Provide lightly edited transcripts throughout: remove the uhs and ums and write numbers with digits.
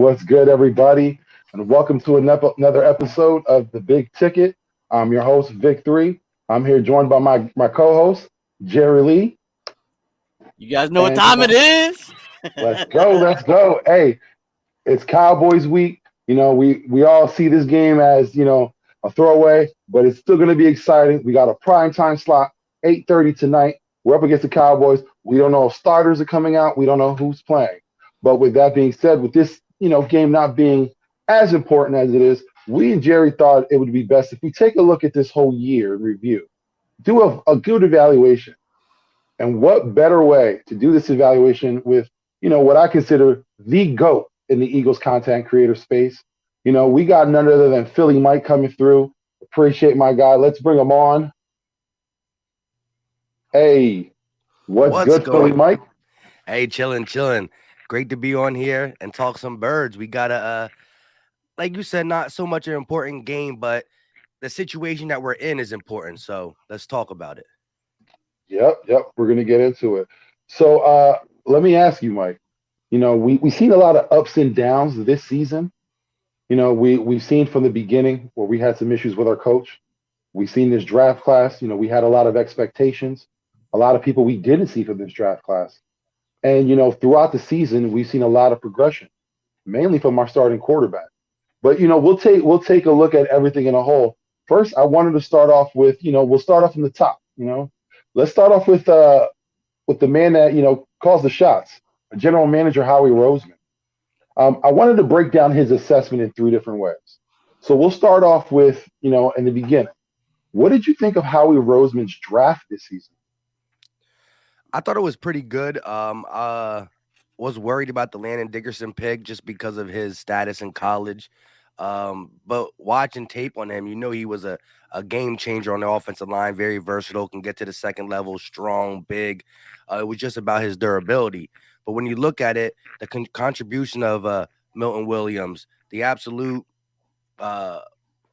What's good, everybody? And welcome to another episode of The Big Ticket. I'm your host, Vick3. I'm here joined by my co-host, JerryLee. You guys know what And, time it is? let's go, let's go. Hey, it's Cowboys week. We all see this game as, a throwaway, but it's still going to be exciting. We got a prime time slot, 8:30 tonight. We're up against the Cowboys. We don't know if starters are coming out. We don't know who's playing. But with that being said, with this, game not being as important as it is, we and Jerry thought it would be best if we take a look at this whole year in review, do a good evaluation. And what better way to do this evaluation with, what I consider the GOAT in the Eagles content creator space? We got none other than Philly Mike coming through. Appreciate my guy. Let's bring him on. Hey, what's What's good, Philly going? Mike? Hey, chilling. Great to be on here and talk some birds. We got like you said, not so much an important game, but the situation that we're in is important. So let's talk about it. Yep. We're gonna get into it. So let me ask you, Mike. We've seen a lot of ups and downs this season. We've seen from the beginning where we had some issues with our coach. We've seen this draft class. We had a lot of expectations. A lot of people we didn't see from this draft class. And throughout the season, we've seen a lot of progression, mainly from our starting quarterback. But we'll take a look at everything in a whole. First, I wanted to start off with we'll start off from the top. Let's start off with the man that calls the shots, General Manager Howie Roseman. I wanted to break down his assessment in three different ways. So we'll start off with in the beginning. What did you think of Howie Roseman's draft this season? I thought it was pretty good. Was worried about the Landon Dickerson pick just because of his status in college. But watching tape on him, he was a game changer on the offensive line, very versatile, can get to the second level, strong, big. It was just about his durability. But when you look at it, the contribution of Milton Williams, the absolute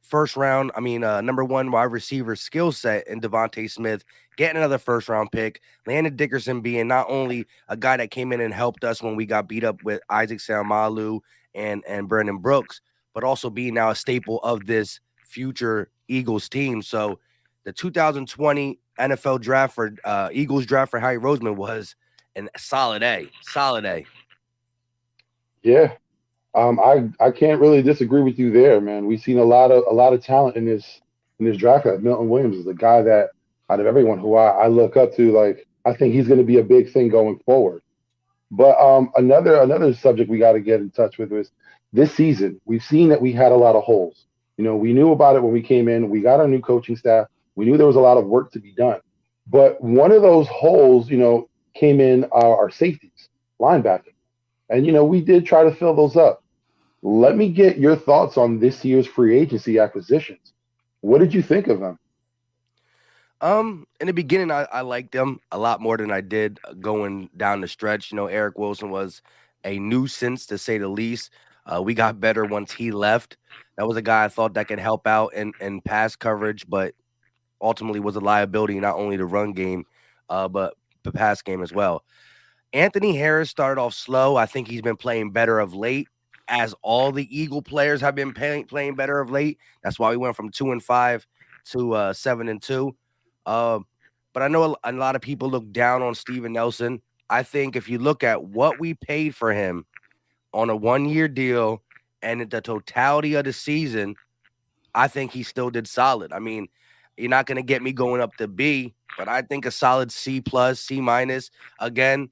first round, number one wide receiver skill set in Devontae Smith, getting another first round pick, Landon Dickerson being not only a guy that came in and helped us when we got beat up with Isaac Seumalo and Brandon Brooks, but also being now a staple of this future Eagles team. So the 2020 NFL draft for Eagles draft for Howie Roseman was a solid A. Yeah, I can't really disagree with you there, man. We've seen a lot of talent in this draft class. Milton Williams is a guy that out of everyone who I look up to, like I think he's going to be a big thing going forward. But another subject we got to get in touch with is this season. We've seen that we had a lot of holes. We knew about it when we came in. We got our new coaching staff. We knew there was a lot of work to be done. But one of those holes, came in our safeties, linebacking. And, we did try to fill those up. Let me get your thoughts on this year's free agency acquisitions. What did you think of them? In the beginning, I liked them a lot more than I did going down the stretch. Eric Wilson was a nuisance to say the least. We got better once he left. That was a guy I thought that could help out in pass coverage, but ultimately was a liability, not only the run game, but the pass game as well. Anthony Harris started off slow. I think he's been playing better of late, as all the Eagle players have been playing better of late. That's why we went from 2-5 to 7-2. But I know a lot of people look down on Steven Nelson. I think if you look at what we paid for him on a 1-year deal and the totality of the season, I think he still did solid. You're not going to get me going up to B, but I think a solid C+, C-. Again,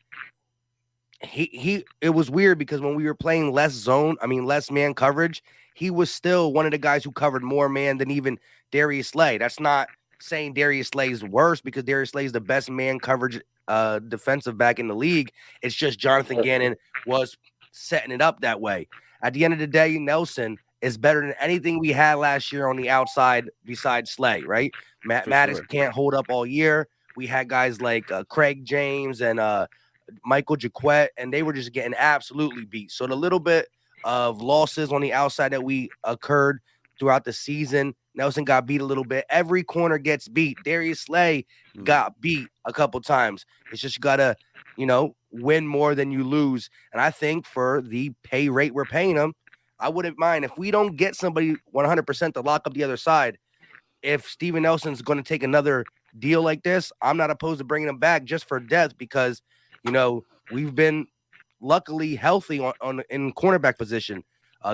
it was weird because when we were playing less man coverage, he was still one of the guys who covered more man than even Darius Slay. That's not saying Darius Slay is worse, because Darius Slay is the best man coverage defensive back in the league. It's just Jonathan Gannon was setting it up that way. At the end of the day, Nelson is better than anything we had last year on the outside besides Slay, right? Maddox can't hold up all year. We had guys like Craig James and Michael Jaquette, and they were just getting absolutely beat. So the little bit of losses on the outside that we occurred throughout the season, Nelson got beat a little bit. Every corner gets beat. Darius Slay got beat a couple times. It's just you got to win more than you lose. And I think for the pay rate we're paying him, I wouldn't mind if we don't get somebody 100% to lock up the other side. If Steven Nelson's going to take another deal like this, I'm not opposed to bringing him back just for depth because, we've been luckily healthy in cornerback position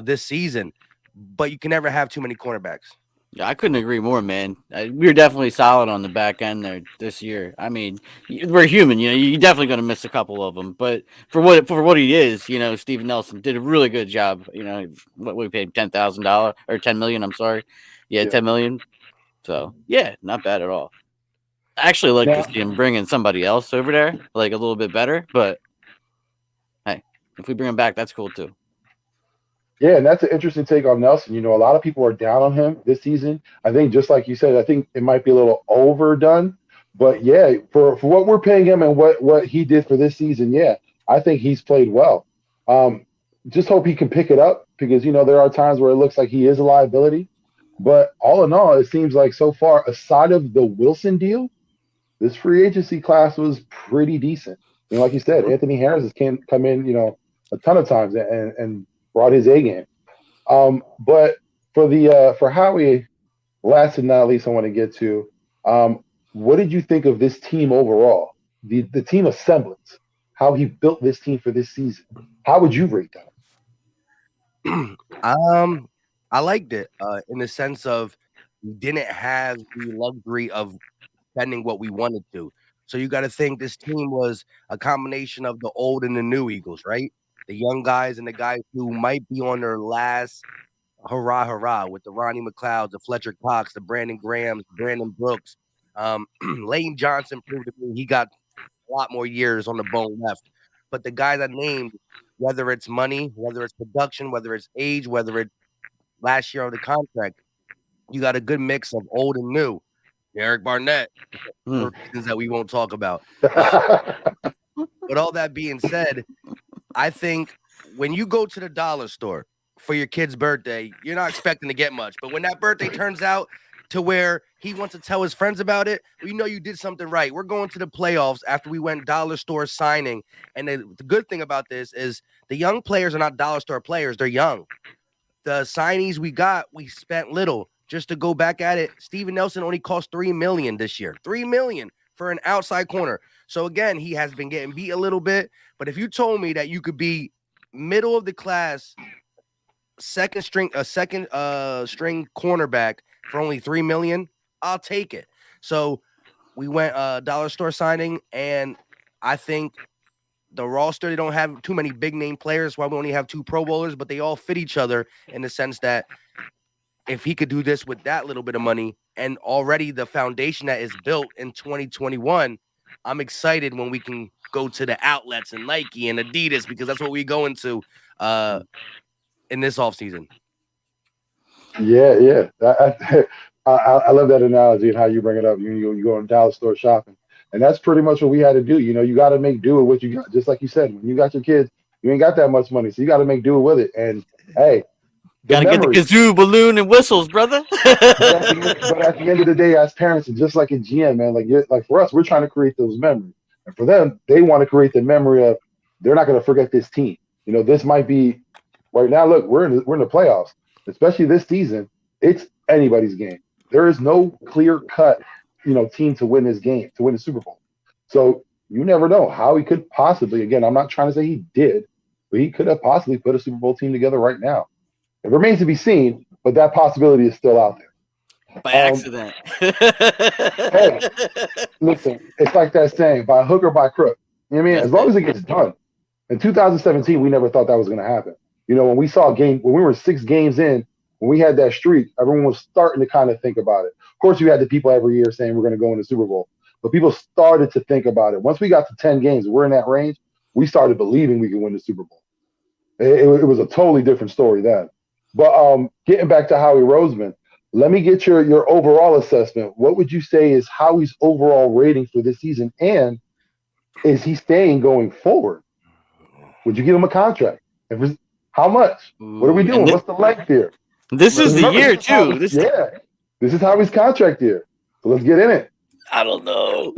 this season, but you can never have too many cornerbacks. Yeah, I couldn't agree more, man. We were definitely solid on the back end there this year. I mean, we're human, You're definitely going to miss a couple of them, but for what he is, Steven Nelson did a really good job. What we paid $10,000 or $10 million. I'm sorry, yeah, 10 million. So yeah, not bad at all. I actually like to see him bringing somebody else over there, like a little bit better. But hey, if we bring him back, that's cool too. Yeah, and that's an interesting take on Nelson. A lot of people are down on him this season. I think, just like you said, I think it might be a little overdone. But yeah, for what we're paying him and what he did for this season, yeah, I think he's played well. Just hope he can pick it up because, there are times where it looks like he is a liability. But all in all, it seems like so far, aside of the Wilson deal, this free agency class was pretty decent. Like you said, Anthony Harris has come in, a ton of times and brought his A game. But for Howie, last and not least, I want to get to what did you think of this team overall? The team assemblance, how he built this team for this season. How would you rate that? I liked it in the sense of we didn't have the luxury of spending what we wanted to. So you got to think this team was a combination of the old and the new Eagles, right? The young guys and the guys who might be on their last hurrah with the Ronnie McLeods, the Fletcher Cox, the Brandon Grahams, Brandon Brooks. Lane Johnson proved to me he got a lot more years on the bone left. But the guys I named, whether it's money, whether it's production, whether it's age, whether it's last year of the contract, you got a good mix of old and new. Eric Barnett, for reasons that we won't talk about. But all that being said, I think when you go to the dollar store for your kid's birthday, you're not expecting to get much. But when that birthday turns out to where he wants to tell his friends about it, you did something right. We're going to the playoffs after we went dollar store signing. And the good thing about this is the young players are not dollar store players. They're young. The signees we spent little. Just to go back at it, Steven Nelson only cost $3 million this year. $3 million for an outside corner. So again, he has been getting beat a little bit. But if you told me that you could be middle of the class, second string cornerback for only $3 million, I'll take it. So we went dollar store signing, and I think the roster, they don't have too many big name players. Why we only have 2 Pro Bowlers, but they all fit each other in the sense that if he could do this with that little bit of money and already the foundation that is built in 2021, I'm excited when we can go to the outlets and Nike and Adidas because that's what we go into in this offseason. Yeah. I love that analogy and how you bring it up. You go in dollar store shopping. And that's pretty much what we had to do. You got to make do with what you got. Just like you said, when you got your kids, you ain't got that much money. So you got to make do with it. And, hey, gotta get the kazoo, balloon, and whistles, brother. But at the end of the day, as parents, and just like in GM, man, like for us, we're trying to create those memories. And for them, they want to create the memory of they're not going to forget this team. This might be right now. Look, we're in the playoffs, especially this season. It's anybody's game. There is no clear cut, team to win this game, to win the Super Bowl. So you never know how he could possibly. Again, I'm not trying to say he did, but he could have possibly put a Super Bowl team together right now. It remains to be seen, but that possibility is still out there. By accident. Hey, listen, it's like that saying, by hook or by crook. You know what I mean? As long as it gets done. In 2017, we never thought that was going to happen. When we saw when we were 6 games in, when we had that streak, everyone was starting to kind of think about it. Of course, you had the people every year saying we're going to go in the Super Bowl, but people started to think about it. Once we got to 10 games, we're in that range, we started believing we could win the Super Bowl. It was a totally different story then. But getting back to Howie Roseman, let me get your overall assessment. What would you say is Howie's overall rating for this season? And is he staying going forward? Would you give him a contract? How much? What are we doing? What's the length here? This is the year, too. This is Howie's contract year. So let's get in it. I don't know.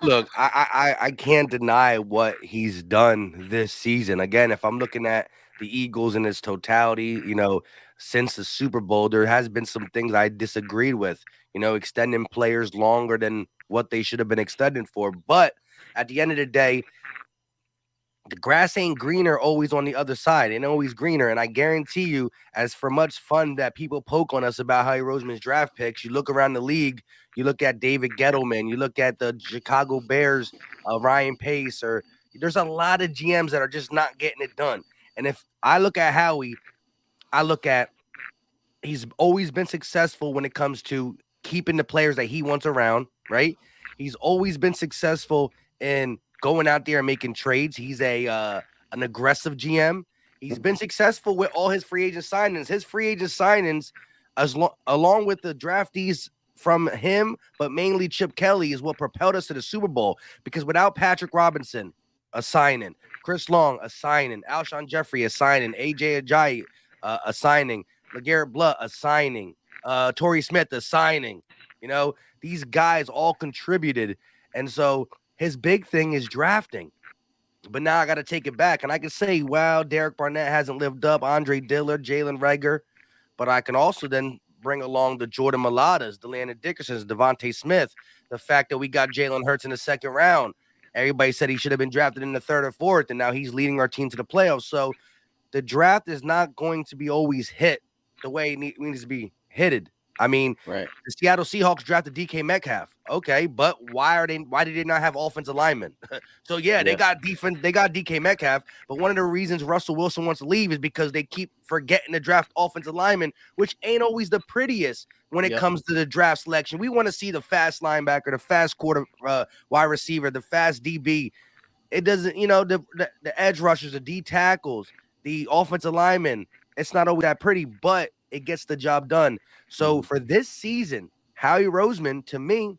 Look, I can't deny what he's done this season. Again, if I'm looking at the Eagles in its totality, since the Super Bowl, there has been some things I disagreed with. Extending players longer than what they should have been extended for. But at the end of the day, the grass ain't greener always on the other side. It ain't always greener. And I guarantee you, as for much fun that people poke on us about Howie Roseman's draft picks, you look around the league, you look at David Gettleman, you look at the Chicago Bears, Ryan Pace, or there's a lot of GMs that are just not getting it done. And if I look at Howie, I look at he's always been successful when it comes to keeping the players that he wants around, right? He's always been successful in going out there and making trades. He's an aggressive GM. He's been successful with all his free agent signings. His free agent signings, along with the draftees from him, but mainly Chip Kelly, is what propelled us to the Super Bowl. Because without Patrick Robinson, a signing, Chris Long, a signing, Alshon Jeffrey, a signing, AJ Ajayi, a signing, LeGarrette Blount, a signing, Torrey Smith, a signing. These guys all contributed. And so his big thing is drafting. But now I got to take it back. And I can say, wow, Derek Barnett hasn't lived up, Andre Dillard, Jalen Reagor. But I can also then bring along the Jordan Malottas, the Landon Dickersons, Devontae Smith, the fact that we got Jalen Hurts in the second round. Everybody said he should have been drafted in the third or fourth, and now he's leading our team to the playoffs. So the draft is not going to be always hit the way it needs to be hitted. I mean, Right. The Seattle Seahawks drafted DK Metcalf. Okay, but why did they not have offensive linemen? So they got defense, they got DK Metcalf, but one of the reasons Russell Wilson wants to leave is because they keep forgetting to draft offensive linemen, which ain't always the prettiest when it comes to the draft selection. We want to see the fast linebacker, the fast wide receiver, the fast DB. It doesn't, the edge rushers, the D tackles, the offensive linemen. It's not always that pretty, but it gets the job done. So for this season, Howie Roseman, to me,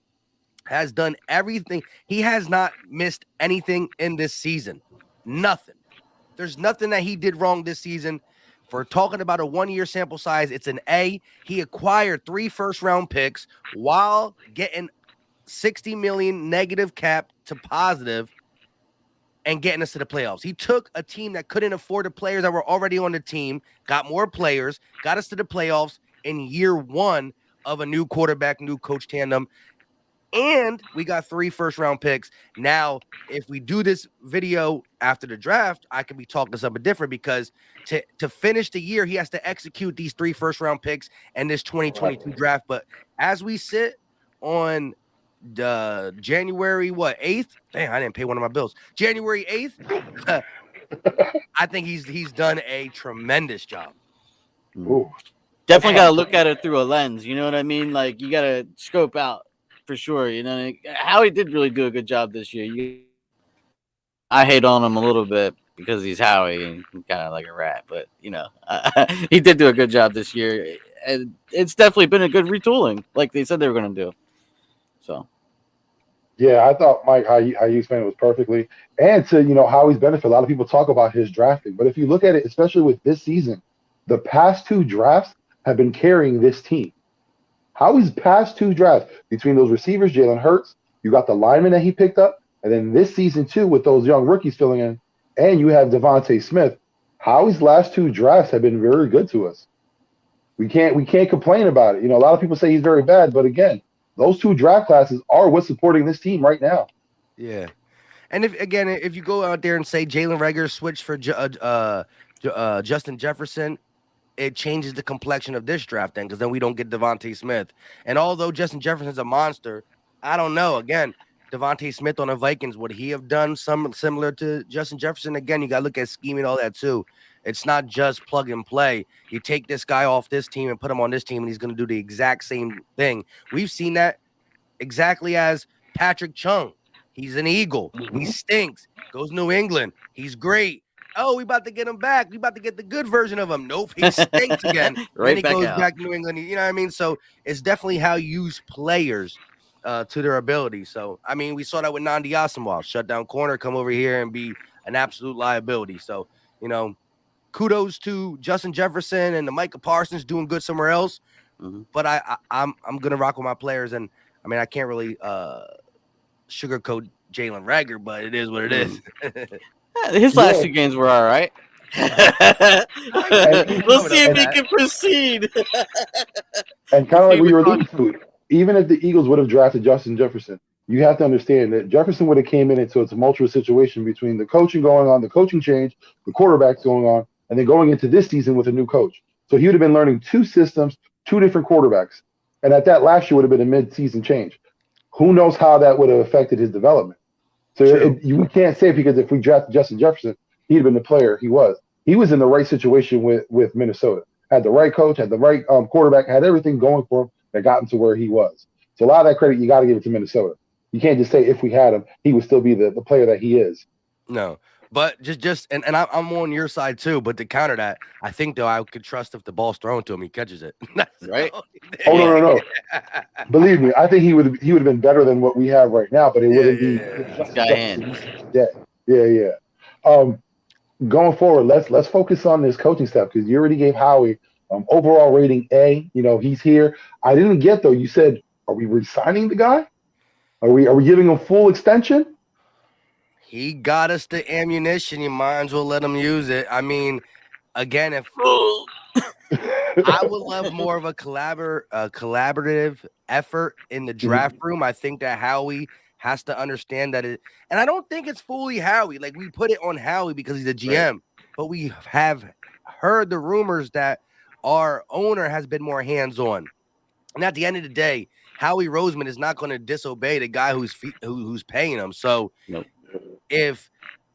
has done everything. He has not missed anything in this season. Nothing. There's nothing that he did wrong this season. For talking about a 1-year sample size, it's an A. He acquired 3 first-round picks while getting $60 million negative cap to positive and getting us to the playoffs. He took a team that couldn't afford the players that were already on the team, got more players, got us to the playoffs in year 1 of a new quarterback, new coach tandem. And we got 3 first-round picks. Now, if we do this video after the draft, I could be talking to something different because to finish the year, he has to execute these 3 first-round picks and this 2022 draft. But as we sit on the January 8th? Damn, I didn't pay one of my bills. January 8th. I think he's done a tremendous job. Ooh. Definitely got to look at it through a lens. You know what I mean? Like you got to scope out for sure. Howie did really do a good job this year. I hate on him a little bit because he's Howie and kind of like a rat, but he did do a good job this year, and it's definitely been a good retooling, like they said they were going to do. So. Yeah, I thought, Mike, how you explained it was perfectly. And to, Howie's benefit, a lot of people talk about his drafting. But if you look at it, especially with this season, the past 2 drafts have been carrying this team. Howie's past 2 drafts, between those receivers, Jalen Hurts, you got the lineman that he picked up, and then this season, too, with those young rookies filling in, and you have Devontae Smith, Howie's last 2 drafts have been very good to us. We can't complain about it. A lot of people say he's very bad, but again, those 2 draft classes are what's supporting this team right now. Yeah. And if you go out there and say Jalen Reagor switched for Justin Jefferson, it changes the complexion of this draft then, because then we don't get Devontae Smith. And although Justin Jefferson's a monster, I don't know. Again, Devontae Smith on the Vikings, would he have done something similar to Justin Jefferson? Again, you got to look at scheme and all that too. It's not just plug and play. You take this guy off this team and put him on this team, and he's going to do the exact same thing. We've seen that exactly as Patrick Chung. He's an Eagle. He stinks. Goes New England. He's great. Oh, we about to get him back. We about to get the good version of him. Nope, he stinks again. Right, then he back goes out. back to New England. You know what I mean? So it's definitely how you use players to their ability. So, I mean, we saw that with Nandi Asamoah. Shut down corner, come over here and be an absolute liability. So, kudos to Justin Jefferson and the Micah Parsons doing good somewhere else. Mm-hmm. But I'm gonna rock with my players, and I mean I can't really sugarcoat Jalen Rager, but it is what it is. His last 2 games were all right. We'll see if he can proceed. And kind of like what you were alluding to, even if the Eagles would have drafted Justin Jefferson, you have to understand that Jefferson would have came into a tumultuous situation between the coaching going on, the coaching change, the quarterbacks going on, and then going into this season with a new coach. So he would have been learning 2 systems, 2 different quarterbacks. And at that last year would have been a mid-season change. Who knows how that would have affected his development? So you can't say because if we drafted Justin Jefferson, he'd have been the player he was. He was in the right situation with Minnesota. Had the right coach, had the right quarterback, had everything going for him that got him to where he was. So a lot of that credit, you got to give it to Minnesota. You can't just say if we had him, he would still be the player that he is. No, but and I'm on your side too. But to counter that, I think though I could trust if the ball's thrown to him, he catches it. Right? Oh no! Believe me, I think he would have been better than what we have right now. But it wouldn't be. Yeah. Going forward, let's focus on this coaching staff because you already gave Howie overall rating A. You know he's here. I didn't get though. You said, are we re-signing the guy? Are we giving him full extension? He got us the ammunition. You might as well let him use it. I mean, again, if I would love more of a collaborative effort in the draft room. I think that Howie has to understand that it, and I don't think it's fully Howie. Like we put it on Howie because he's a GM, right. But we have heard the rumors that our owner has been more hands-on. And at the end of the day, Howie Roseman is not going to disobey the guy who's paying him. So if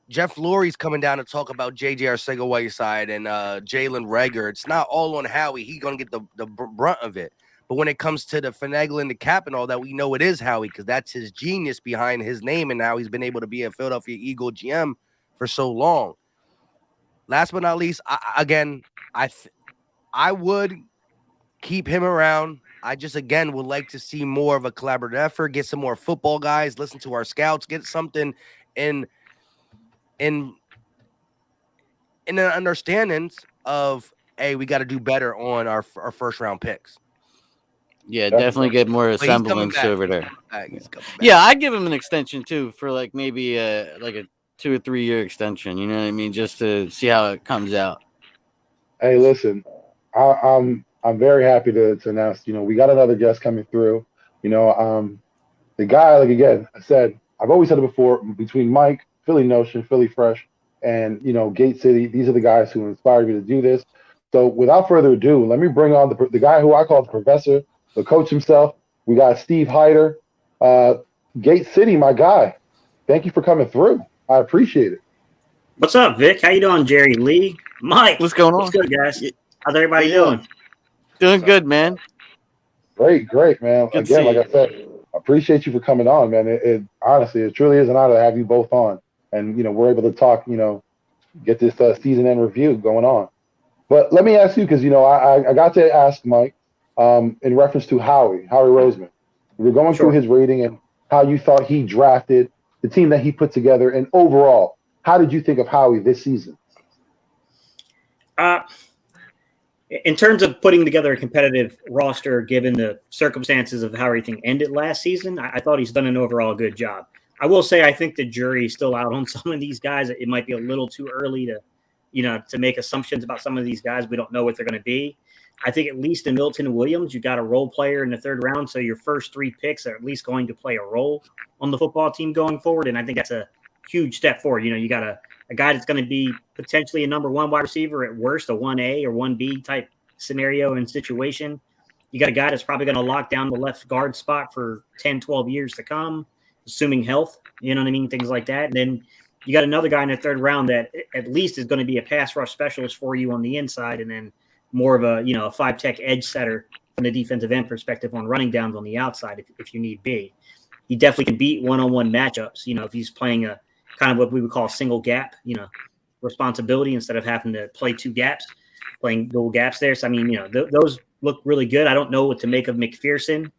Jeff Lurie's coming down to talk about J.J. Arcega-Whiteside and Jalen Reagor, it's not all on Howie. He's going to get the brunt of it. But when it comes to the finagling the cap and all that, we know it is Howie because that's his genius behind his name, and now he's been able to be a Philadelphia Eagle GM for so long. Last but not least, I would keep him around. I just, again, would like to see more of a collaborative effort, get some more football guys, listen to our scouts, get something in an understanding of, hey, we got to do better on our first round picks. Yeah, definitely get more semblance over there. Yeah, I'd give him an extension too for like maybe a 2 or 3 year extension. You know what I mean? Just to see how it comes out. Hey, listen, I'm very happy to announce. You know, we got another guest coming through. You know, the guy, like again, I said, I've always said it before. Between Mike, Philly Notion, Philly Fresh, and Gate City, these are the guys who inspired me to do this. So, without further ado, let me bring on the guy who I call the professor, the coach himself. We got Steve Hyder, Gate City, my guy. Thank you for coming through. I appreciate it. What's up, Vic? How you doing, JerryLee? Mike, what's going on? What's good, guys? How's everybody doing? Doing good, man. Great, man. Good again, like I said, I appreciate you for coming on, man. It honestly, it truly is an honor to have you both on, and we're able to talk. Get this season end review going on. But let me ask you, because I got to ask Mike in reference to Howie Roseman. We were going through his rating and how you thought he drafted the team that he put together, and overall, how did you think of Howie this season? In terms of putting together a competitive roster, given the circumstances of how everything ended last season, I thought he's done an overall good job. I will say I think the jury's still out on some of these guys. It might be a little too early to make assumptions about some of these guys. We don't know what they're going to be. I think at least in Milton Williams, you got a role player in the third round, so your first 3 picks are at least going to play a role on the football team going forward, and I think that's a huge step forward. You got a guy that's going to be potentially a number 1 wide receiver, at worst a 1A or 1B type scenario and situation. You got a guy that's probably going to lock down the left guard spot for 10, 12 years to come, assuming health, you know what I mean? Things like that. And then you got another guy in the third round that at least is going to be a pass rush specialist for you on the inside, and then more of a 5-tech edge setter from the defensive end perspective on running downs on the outside if you need be. He definitely can beat one-on-one matchups, if he's playing a kind of what we would call a single gap, responsibility instead of having to play 2 gaps, playing dual gaps there. So, I mean, those look really good. I don't know what to make of McPherson.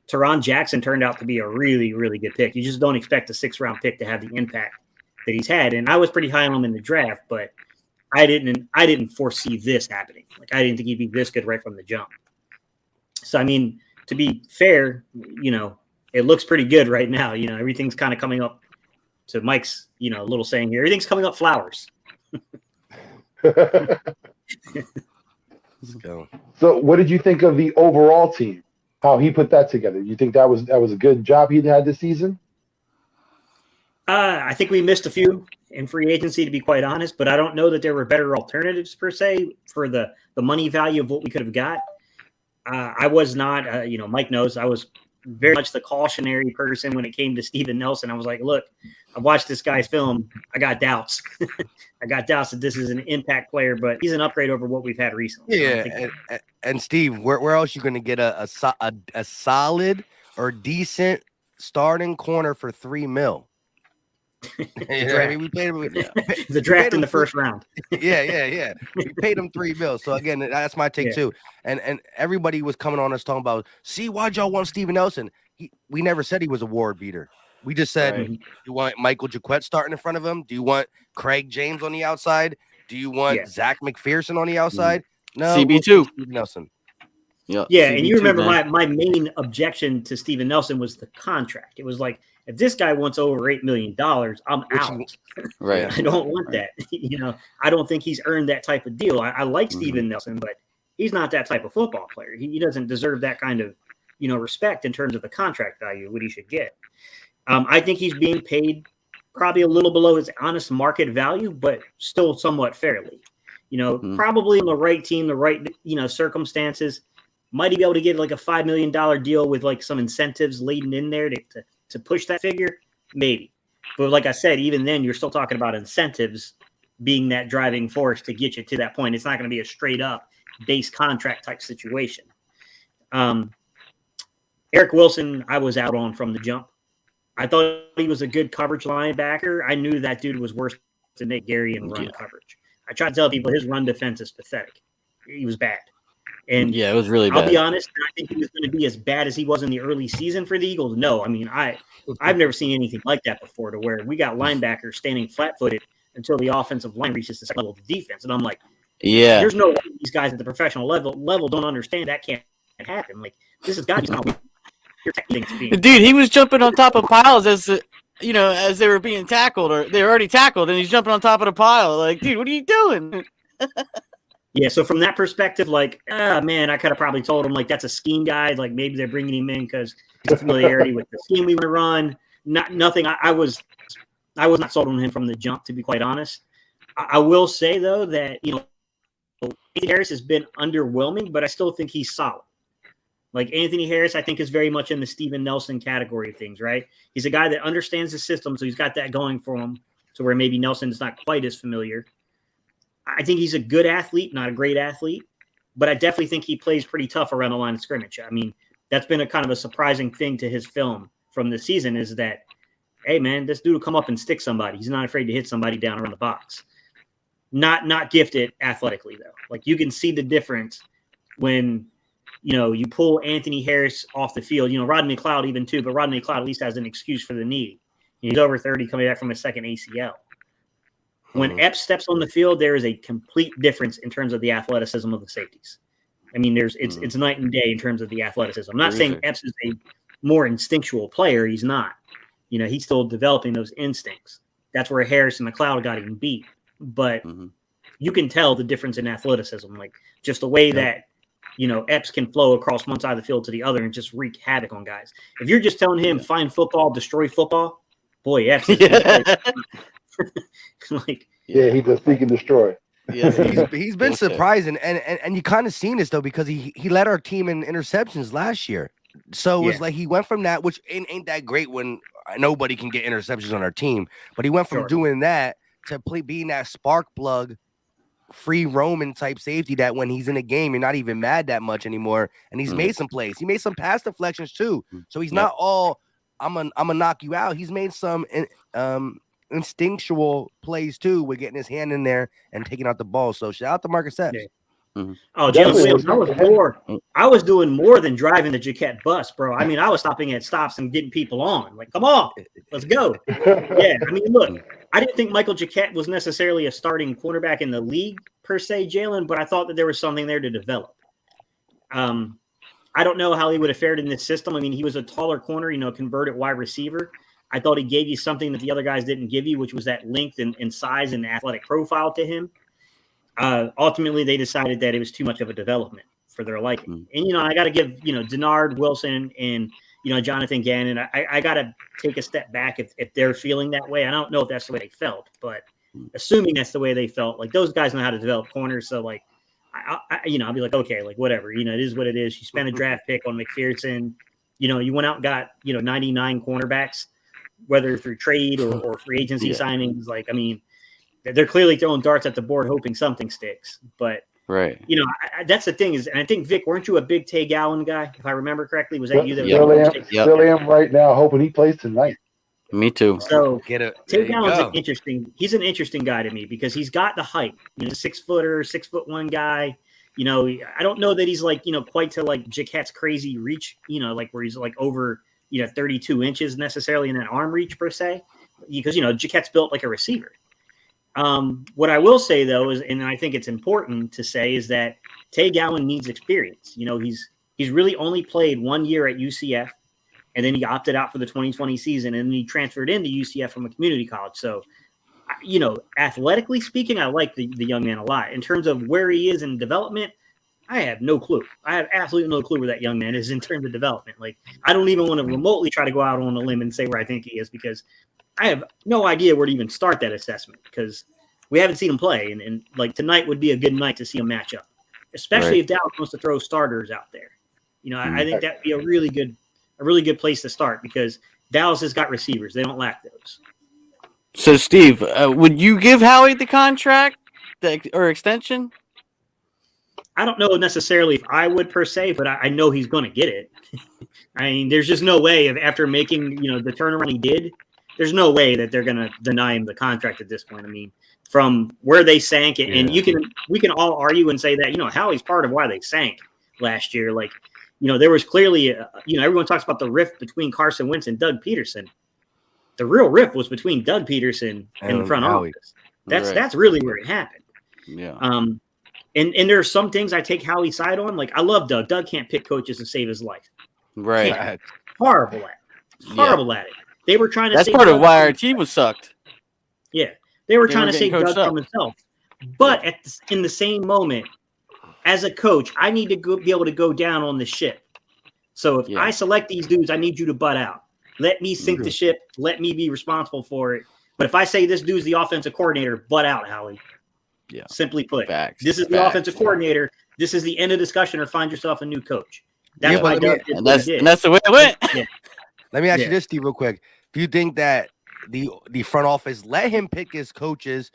Teron Jackson turned out to be a really, really good pick. You just don't expect a 6th-round pick to have the impact that he's had. And I was pretty high on him in the draft, but I didn't foresee this happening. Like, I didn't think he'd be this good right from the jump. So, I mean, to be fair, it looks pretty good right now. Everything's kind of coming up to Mike's, little saying here. Everything's coming up flowers. Let's go. So, what did you think of the overall team? How he put that together? You think that was a good job he had this season? I think we missed a few in free agency, to be quite honest, but I don't know that there were better alternatives per se for the money value of what we could have got. I was not, Mike knows I was very much the cautionary person when it came to Steven Nelson. I was like, look, I watched this guy's film. I got doubts. I got doubts that this is an impact player, but he's an upgrade over what we've had recently. Yeah, and Steve, where else you going to get a solid or decent starting corner for $3 million? We paid him the draft in the first round. Yeah. We paid him $3 million. So again, that's my take too. And everybody was coming on us talking about, see, why'd y'all want Steven Nelson? We never said he was a ward beater. We just said, you want Michael Jaquette starting in front of him? Do you want Craig James on the outside? Do you want Zach McPherson on the outside? No, CB2. Steven Nelson. Yeah, CB2, and you remember man. my main objection to Steven Nelson was the contract. It was like, if this guy wants over $8 million, I'm out. Right. I don't want that. I don't think he's earned that type of deal. I like Steven Nelson, but he's not that type of football player. He doesn't deserve that kind of, respect in terms of the contract value, what he should get. I think he's being paid probably a little below his honest market value, but still somewhat fairly. Probably in the right team, the right, circumstances. Might he be able to get like a $5 million deal with like some incentives leading in there to push that figure? Maybe. But like I said, even then, you're still talking about incentives being that driving force to get you to that point. It's not going to be a straight up base contract type situation. Eric Wilson, I was out on from the jump. I thought he was a good coverage linebacker. I knew that dude was worse than Nate Gary in run coverage. I tried to tell people his run defense is pathetic. He was bad. And it was really bad. I'll be honest, I think he was going to be as bad as he was in the early season for the Eagles. No, I mean, I've never seen anything like that before, to where we got linebackers standing flat-footed until the offensive line reaches the level of the defense. And I'm like, there's no way these guys at the professional level don't understand that can't happen. Like, this has got to be how you're tackling to be. Dude, he was jumping on top of piles as they were being tackled, or they were already tackled, and he's jumping on top of the pile. Like, dude, what are you doing? Yeah, so from that perspective, like, man, I could have probably told him, like, that's a scheme guy. Like, maybe they're bringing him in because he's familiarity with the scheme we want to run. Nothing. I was not sold on him from the jump, to be quite honest. I will say, though, that, Anthony Harris has been underwhelming, but I still think he's solid. Like, Anthony Harris, I think, is very much in the Steven Nelson category of things, right? He's a guy that understands the system, so he's got that going for him, to where maybe Nelson is not quite as familiar. I think he's a good athlete, not a great athlete, but I definitely think he plays pretty tough around the line of scrimmage. I mean, that's been a kind of a surprising thing to his film from the season, is that, hey, man, this dude will come up and stick somebody. He's not afraid to hit somebody down around the box. Not gifted athletically, though. Like, you can see the difference when, you pull Anthony Harris off the field. Rodney McLeod even too, but Rodney McLeod at least has an excuse for the knee. He's over 30, coming back from a second ACL. When Epps steps on the field, there is a complete difference in terms of the athleticism of the safeties. I mean, it's night and day in terms of the athleticism. I'm not saying Epps is a more instinctual player. He's not. He's still developing those instincts. That's where Harris and McLeod got him beat. But you can tell the difference in athleticism, like just the way that, Epps can flow across one side of the field to the other and just wreak havoc on guys. If you're just telling him, find football, destroy football, boy, Epps is he does seek and destroy. Yeah, he's been surprising, and you kind of seen this though, because he led our team in interceptions last year. So it was like he went from that, which ain't that great when nobody can get interceptions on our team, but he went from doing that to being that spark plug, free roaming type safety that when he's in a game, you're not even mad that much anymore. And he's made some plays. He made some pass deflections too. So he's not all I'm gonna knock you out. He's made some instinctual plays too, with getting his hand in there and taking out the ball. So shout out to Marcus Epps. Oh, Jalen, I was doing more than driving the Jaquette bus, bro. I mean, I was stopping at stops and getting people on. Like, come on, let's go. Yeah, I mean, look, I didn't think Michael Jaquette was necessarily a starting cornerback in the league per se, Jalen, but I thought that there was something there to develop. I don't know how he would have fared in this system. I mean, he was a taller corner, converted wide receiver. I thought he gave you something that the other guys didn't give you, which was that length and size and athletic profile to him. Ultimately, they decided that it was too much of a development for their liking. And, I got to give, Denard Wilson and, Jonathan Gannon, I got to take a step back if they're feeling that way. I don't know if that's the way they felt, but assuming that's the way they felt, like those guys know how to develop corners. So like, I'll be like, okay, like whatever, it is what it is. You spent a draft pick on McPherson, you went out and got, 99 cornerbacks, whether through trade or free agency signings. Like, I mean, they're clearly throwing darts at the board, hoping something sticks. But right, that's the thing is, and I think Vic, weren't you a big Tay Gowan guy? If I remember correctly, was that you that still am right now, hoping he plays tonight. Me too. So Tay Gowan's he's an interesting guy to me because he's got the height. 6-footer, 6'1" guy. I don't know that he's like, quite to like Jaquette's crazy reach, like where he's like over, 32 inches necessarily in that arm reach per se, because, Jaquette's built like a receiver. What I will say though is, and I think it's important to say, is that Tay Gowan needs experience. He's really only played 1 year at UCF, and then he opted out for the 2020 season, and then he transferred into UCF from a community college. So, athletically speaking, I like the young man a lot. In terms of where he is in development, I have no clue. I have absolutely no clue where that young man is in terms of development. Like, I don't even want to remotely try to go out on a limb and say where I think he is, because I have no idea where to even start that assessment, because we haven't seen him play. And like tonight would be a good night to see him match up, especially if Dallas wants to throw starters out there. I think that'd be a really good place to start, because Dallas has got receivers. They don't lack those. So, Steve, would you give Howie the contract or extension? I don't know necessarily if I would per se, but I know he's going to get it. I mean, there's just no way after making, the turnaround he did, there's no way that they're going to deny him the contract at this point. I mean, from where they sank, and we can all argue and say that, Howie's part of why they sank last year. Like, there was clearly, everyone talks about the rift between Carson Wentz and Doug Peterson. The real rift was between Doug Peterson and the front office. That's really where it happened. Yeah. And there are some things I take Howie's side on. Like, I love Doug. Doug can't pick coaches to save his life. Right. Horrible at it. Horrible at it. They were trying to. That's save part Doug of why our team was sucked. Yeah, they were trying to save Doug from himself. But in the same moment, as a coach, I need to be able to go down on the ship. So if I select these dudes, I need you to butt out. Let me sink the ship. Let me be responsible for it. But if I say this dude's the offensive coordinator, butt out, Howie. Yeah. Simply put, this is the offensive coordinator. This is the end of discussion, or find yourself a new coach. That's why and that's the way it went. Yeah. Let me ask you this, Steve, real quick. Do you think that the front office let him pick his coaches,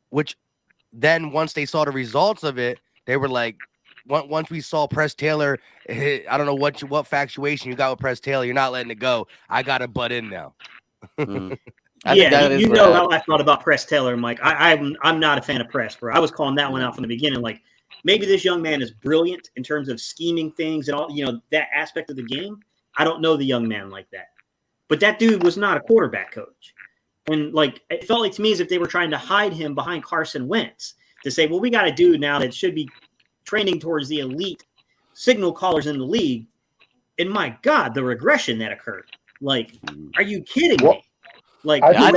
which then once they saw the results of it, they were like, once we saw Press Taylor, I don't know what factuation you got with Press Taylor, you're not letting it go. I got to butt in now. You know how I thought about Press Taylor, Mike. I'm not a fan of Press, bro. I was calling that one out from the beginning. Like, maybe this young man is brilliant in terms of scheming things and all, that aspect of the game. I don't know the young man like that. But that dude was not a quarterback coach. And, like, it felt like to me as if they were trying to hide him behind Carson Wentz to say, well, we got a dude now that should be training towards the elite signal callers in the league. And, my God, the regression that occurred. Like, are you kidding me? Like, I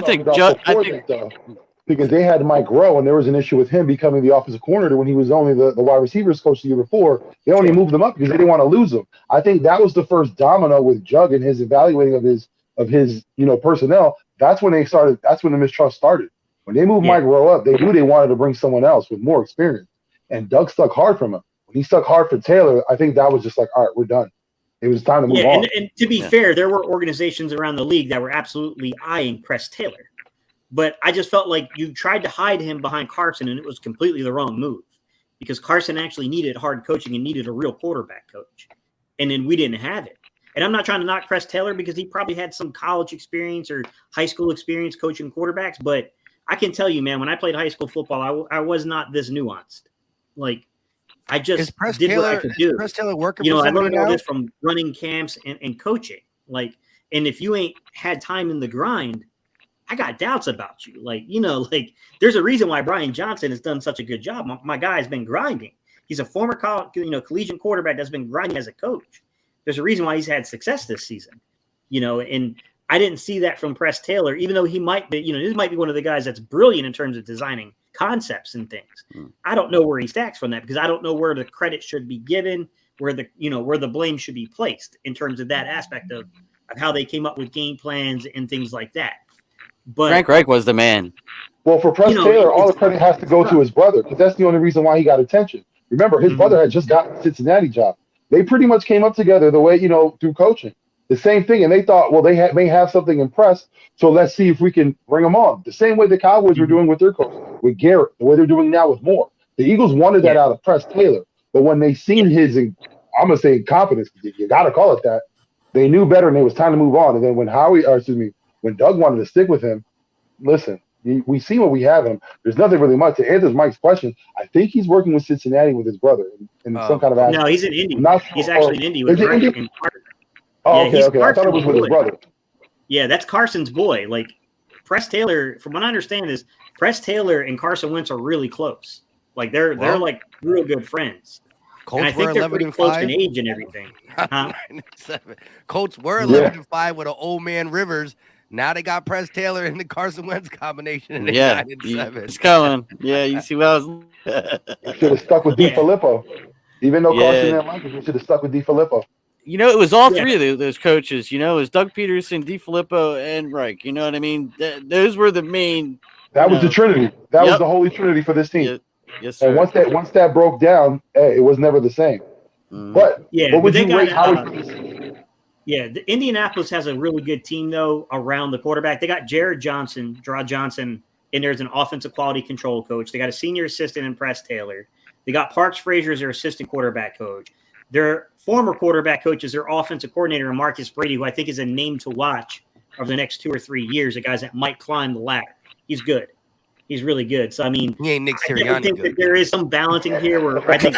think because they had Mike Rowe, and there was an issue with him becoming the offensive coordinator when he was only the wide receivers coach the year before. They only moved him up because they didn't want to lose him. I think that was the first domino with Jug and his evaluating of his personnel. That's when the mistrust started. When they moved Mike Rowe up, they knew they wanted to bring someone else with more experience. And Doug stuck hard from him. When he stuck hard for Taylor, I think that was just like, all right, we're done. It was time to move on. And to be fair, there were organizations around the league that were absolutely eyeing Press Taylor. But I just felt like you tried to hide him behind Carson, and it was completely the wrong move, because Carson actually needed hard coaching and needed a real quarterback coach. And then we didn't have it. And I'm not trying to knock Press Taylor, because he probably had some college experience or high school experience coaching quarterbacks. But I can tell you, man, when I played high school football, I was not this nuanced. Like, I just did what I could do. Press Taylor working I for learned all now? this from running camps and coaching. Like, and if you ain't had time in the grind, I got doubts about you. Like, there's a reason why Brian Johnson has done such a good job. My guy has been grinding. He's a former collegiate quarterback that's been grinding as a coach. There's a reason why he's had success this season, and I didn't see that from Press Taylor, even though he might be, this might be one of the guys that's brilliant in terms of designing concepts and things. I don't know where he stacks from that because I don't know where the credit should be given, where the blame should be placed in terms of that aspect of how they came up with game plans and things like that. But Frank Reich was the man. Well, for Press Taylor, all the credit has to go to his brother because that's the only reason why he got attention. Remember, his brother had just gotten the Cincinnati job. They pretty much came up together the way, through coaching. The same thing, and they thought, well, they may have something in Press, so let's see if we can bring them on. The same way the Cowboys were doing with their coach, with Garrett, the way they're doing now with Moore. The Eagles wanted that out of Press Taylor, but when they seen his, I'm going to say incompetence, you got to call it that, they knew better, and it was time to move on. And then when Doug wanted to stick with him, listen, we see what we have in him. There's nothing really much. To answer Mike's question, I think he's working with Cincinnati with his brother in some kind of action. No, he's in Indy. Sure. He's actually in Indy with Carson. Oh, okay. I thought it was with his brother. Yeah, that's Carson's boy. Like Press Taylor, from what I understand, is Press Taylor and Carson Wentz are really close. Like they're like real good friends. Colts and I think they're pretty close in age and everything. Huh? Colts were 11-5 with an old man Rivers. Now they got Press Taylor and the Carson Wentz combination. And 9-7. It's coming. Yeah, you see what I was. Should have stuck with DiFilippo. Even though Carson didn't like it, he should have stuck with DiFilippo. It was all three of those coaches. It was Doug Peterson, DiFilippo, and Reich. You know what I mean? Those were the main. That was the Trinity. That was the holy Trinity for this team. Yes, sir. And once that broke down, it was never the same. But what would you rate Howie? The Indianapolis has a really good team though around the quarterback. They got Gerard Johnson, and there's an offensive quality control coach. They got a senior assistant in Press Taylor. They got Parks Frazier as their assistant quarterback coach. Their former quarterback coach is their offensive coordinator, Marcus Brady, who I think is a name to watch over the next 2 or 3 years. The guys that might climb the ladder. He's good. He's really good. So I mean, he ain't Nick I Sirianni think that there is some balancing here where I think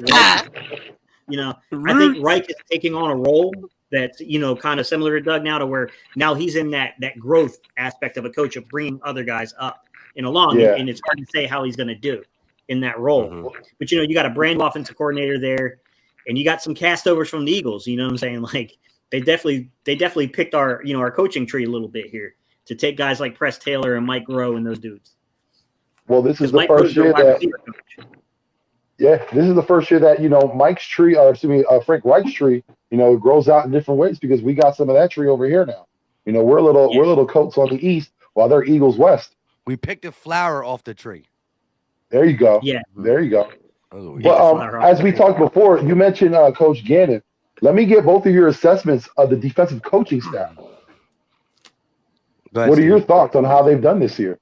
Reich is taking on a role that's kind of similar to Doug now, to where now he's in that growth aspect of a coach of bringing other guys up and along, and it's hard to say how he's going to do in that role. But you got a brand new offensive coordinator there. And you got some castovers from the Eagles, you know what I'm saying? Like they definitely picked our coaching tree a little bit here to take guys like Press Taylor and Mike Rowe and those dudes. Well, this is the first year that this is the first year that Mike's tree, or Frank Reich's tree, grows out in different ways because we got some of that tree over here now. We're little Colts on the east while they're Eagles west. We picked a flower off the tree. There you go. Yeah. There you go. But as we talked before, you mentioned Coach Gannon. Let me get both of your assessments of the defensive coaching staff. What are your thoughts on how they've done this year?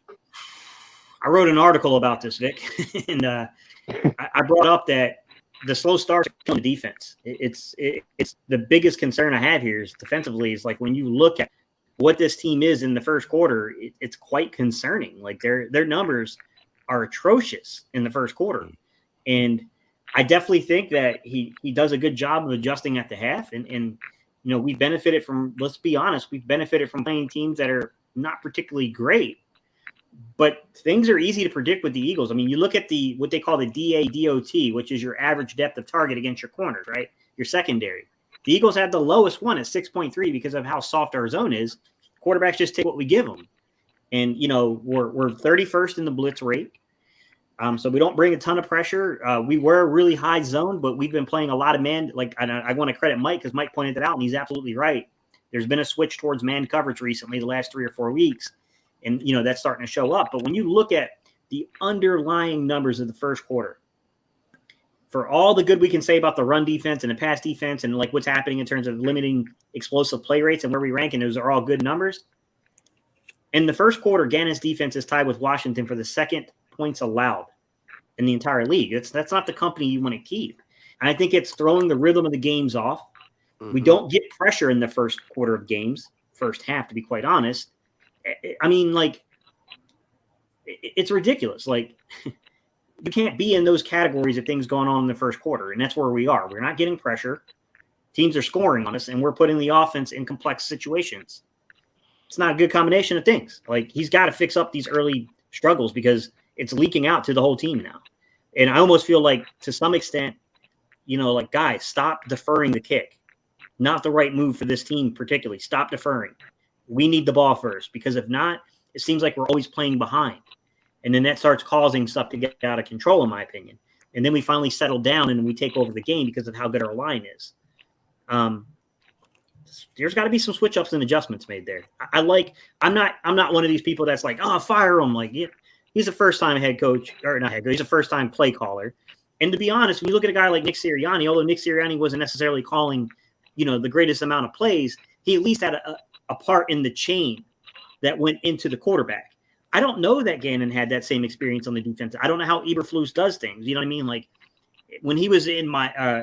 I wrote an article about this, Vic, and I brought up that the slow start on the defense. It's the biggest concern I have here is defensively. Is like when you look at what this team is in the first quarter, it's quite concerning. Like their numbers are atrocious in the first quarter. And I definitely think that he does a good job of adjusting at the half. And we benefited from, let's be honest, we've benefited from playing teams that are not particularly great. But things are easy to predict with the Eagles. I mean, you look at what they call the DADOT, which is your average depth of target against your corners, right? Your secondary. The Eagles had the lowest one at 6.3 because of how soft our zone is. Quarterbacks just take what we give them. And, we're 31st in the blitz rate. So we don't bring a ton of pressure. We were a really high zone, but we've been playing a lot of man. And I want to credit Mike because Mike pointed it out, and he's absolutely right. There's been a switch towards man coverage recently, the last 3 or 4 weeks, and that's starting to show up. But when you look at the underlying numbers of the first quarter, for all the good we can say about the run defense and the pass defense, and like what's happening in terms of limiting explosive play rates and where we rank, and those are all good numbers. In the first quarter, Gannon's defense is tied with Washington for the second points allowed in the entire league. That's not the company you want to keep. And I think it's throwing the rhythm of the games off. We don't get pressure in the first quarter of games, first half, to be quite honest. I mean, it's ridiculous. Like, you can't be in those categories of things going on in the first quarter, and that's where we are. We're not getting pressure. Teams are scoring on us, and we're putting the offense in complex situations. It's not a good combination of things. Like, he's got to fix up these early struggles because it's leaking out to the whole team now. And I almost feel like, to some extent, like, guys, stop deferring the kick. Not the right move for this team particularly. Stop deferring. We need the ball first, because if not, it seems like we're always playing behind. And then that starts causing stuff to get out of control, in my opinion. And then we finally settle down and we take over the game because of how good our line is. There's got to be some switch ups and adjustments made there. I'm not one of these people that's like, oh, fire him. Like, yeah, he's a first time head coach, or not head coach. He's a first time play caller. And to be honest, when you look at a guy like Nick Sirianni, although Nick Sirianni wasn't necessarily calling, the greatest amount of plays, he at least had a part in the chain that went into the quarterback. I don't know that Gannon had that same experience on the defense. I don't know how Eberflus does things. You know what I mean? Like, when he was in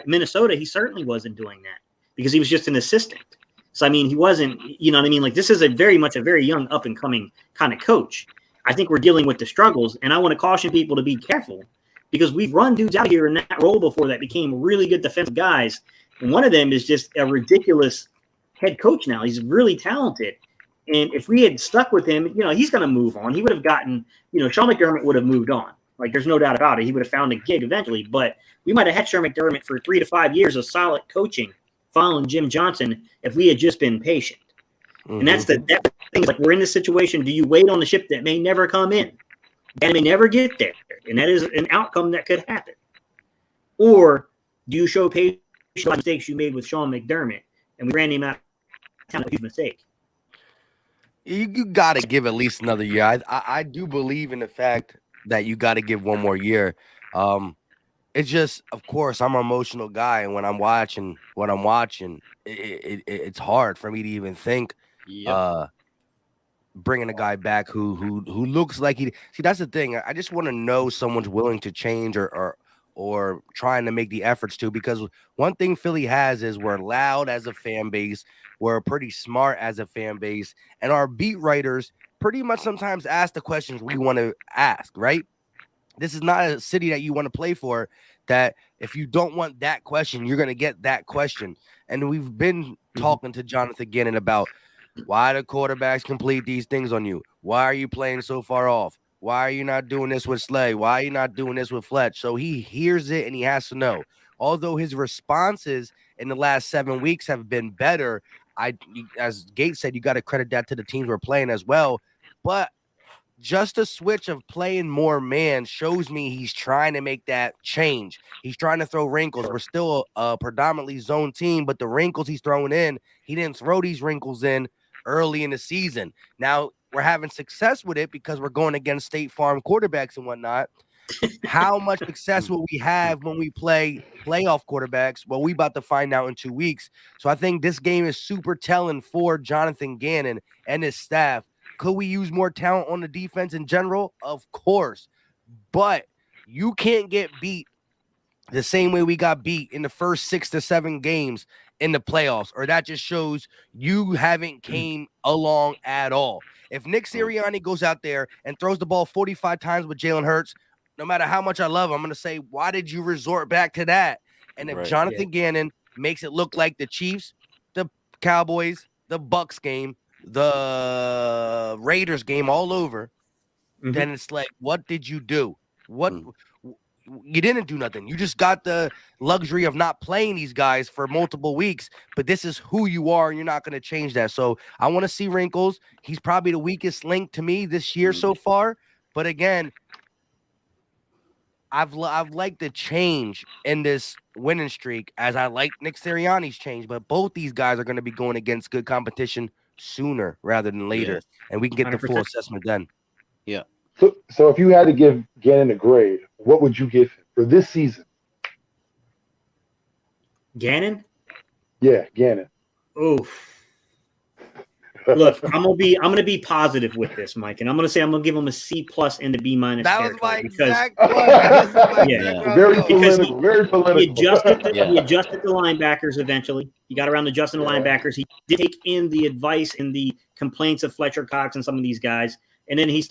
Minnesota, he certainly wasn't doing that because he was just an assistant. So, I mean, he wasn't, you know what I mean? Like, this is very much a very young up and coming kind of coach. I think we're dealing with the struggles, and I want to caution people to be careful because we've run dudes out here in that role before that became really good defensive guys. And one of them is just a ridiculous head coach now. He's really talented. And if we had stuck with him, he's going to move on. He would have gotten, Sean McDermott would have moved on. Like, there's no doubt about it. He would have found a gig eventually. But we might have had Sean McDermott for 3 to 5 years of solid coaching following Jim Johnson if we had just been patient. Mm-hmm. And that's the thing. Like, we're in this situation. Do you wait on the ship that may never come in? And may never get there. And that is an outcome that could happen. Or do you show patience for the mistakes you made with Sean McDermott and we ran him out of town with a huge mistake? You got to give at least another year. I do believe in the fact that you got to give one more year. It's just, of course, I'm an emotional guy, and when I'm watching what I'm watching, it's hard for me to even think bringing a guy back who looks like he. See, that's the thing. I just want to know someone's willing to change or trying to make the efforts to, because one thing Philly has is we're loud as a fan base. We're pretty smart as a fan base, and our beat writers pretty much sometimes ask the questions we want to ask, right? This is not a city that you want to play for, that if you don't want that question, you're going to get that question. And we've been talking to Jonathan Gannon about why the quarterbacks complete these things on you. Why are you playing so far off? Why are you not doing this with Slay? Why are you not doing this with Fletch? So he hears it and he has to know. Although his responses in the last 7 weeks have been better, as Gates said, you got to credit that to the teams we're playing as well. But just a switch of playing more man shows me he's trying to make that change. He's trying to throw wrinkles. We're still a predominantly zone team, but the wrinkles he's throwing in, he didn't throw these wrinkles in early in the season. Now we're having success with it because we're going against State Farm quarterbacks and whatnot. How much success will we have when we play playoff quarterbacks? Well, we about to find out in 2 weeks. So I think this game is super telling for Jonathan Gannon and his staff. Could we use more talent on the defense in general? Of course. But you can't get beat the same way we got beat in the first 6 to 7 games in the playoffs, or that just shows you haven't came along at all. If Nick Sirianni goes out there and throws the ball 45 times with Jalen Hurts, no matter how much I love him, I'm going to say, why did you resort back to that? And if Jonathan Gannon makes it look like the Chiefs, the Cowboys, the Bucks game, the Raiders game all over, then it's like, what did you do? You didn't do nothing. You just got the luxury of not playing these guys for multiple weeks, but this is who you are, and you're not going to change that. So I want to see wrinkles. He's probably the weakest link to me this year so far. But again, I've liked the change in this winning streak as I like Nick Sirianni's change, but both these guys are going to be going against good competition sooner rather than later, and we can get 100%. The full assessment then. Yeah. So if you had to give Gannon a grade, what would you give him for this season? Gannon? Yeah, Gannon. Oof. Look, I'm gonna be positive with this, Mike, and I'm gonna say I'm gonna give him a C+ and a B- That was my exact very political. Very political. He adjusted the linebackers eventually. He got around adjusting the linebackers. He did take in the advice and the complaints of Fletcher Cox and some of these guys, and then he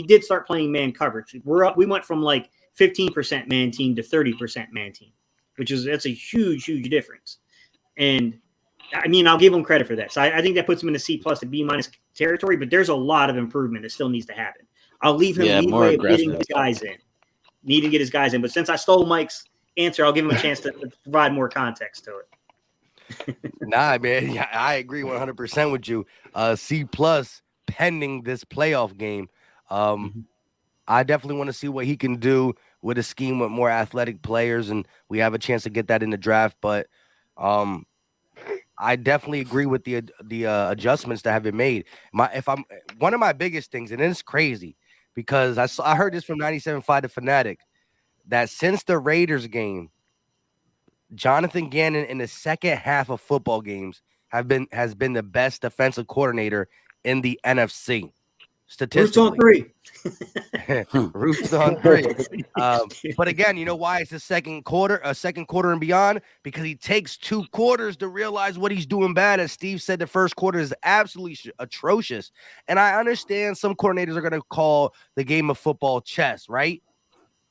did start playing man coverage. We went from like 15% man team to 30% man team, that's a huge difference. And I mean, I'll give him credit for that. So I think that puts him in a C+ to B- territory, but there's a lot of improvement that still needs to happen. I'll leave him leeway of getting his guys in. Need to get his guys in. But since I stole Mike's answer, I'll give him a chance to provide more context to it. Nah, man, yeah, I agree 100% with you. C+ pending this playoff game. I definitely want to see what he can do with a scheme with more athletic players, and we have a chance to get that in the draft. But I definitely agree with the adjustments that have been made. One of my biggest things, and it's crazy because I heard this from 97.5 The Fanatic, that since the Raiders game, Jonathan Gannon in the second half of football games has been the best defensive coordinator in the NFC. Statistically. Roots on 3. Roots on 3. But again, you know why it's a second quarter and beyond? Because he takes 2 quarters to realize what he's doing bad. As Steve said, the first quarter is absolutely atrocious. And I understand some coordinators are going to call the game of football chess, right?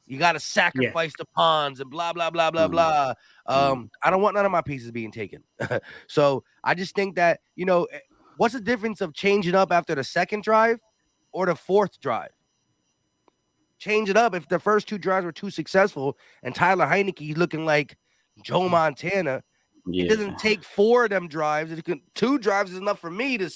You got to sacrifice the pawns and blah, blah, blah, blah, blah. I don't want none of my pieces being taken. So I just think that, what's the difference of changing up after the second drive or the fourth drive? Change it up if the first 2 drives were too successful and Tyler Heineke's looking like Joe Montana. Yeah. It doesn't take 4 of them drives. 2 drives is enough for me to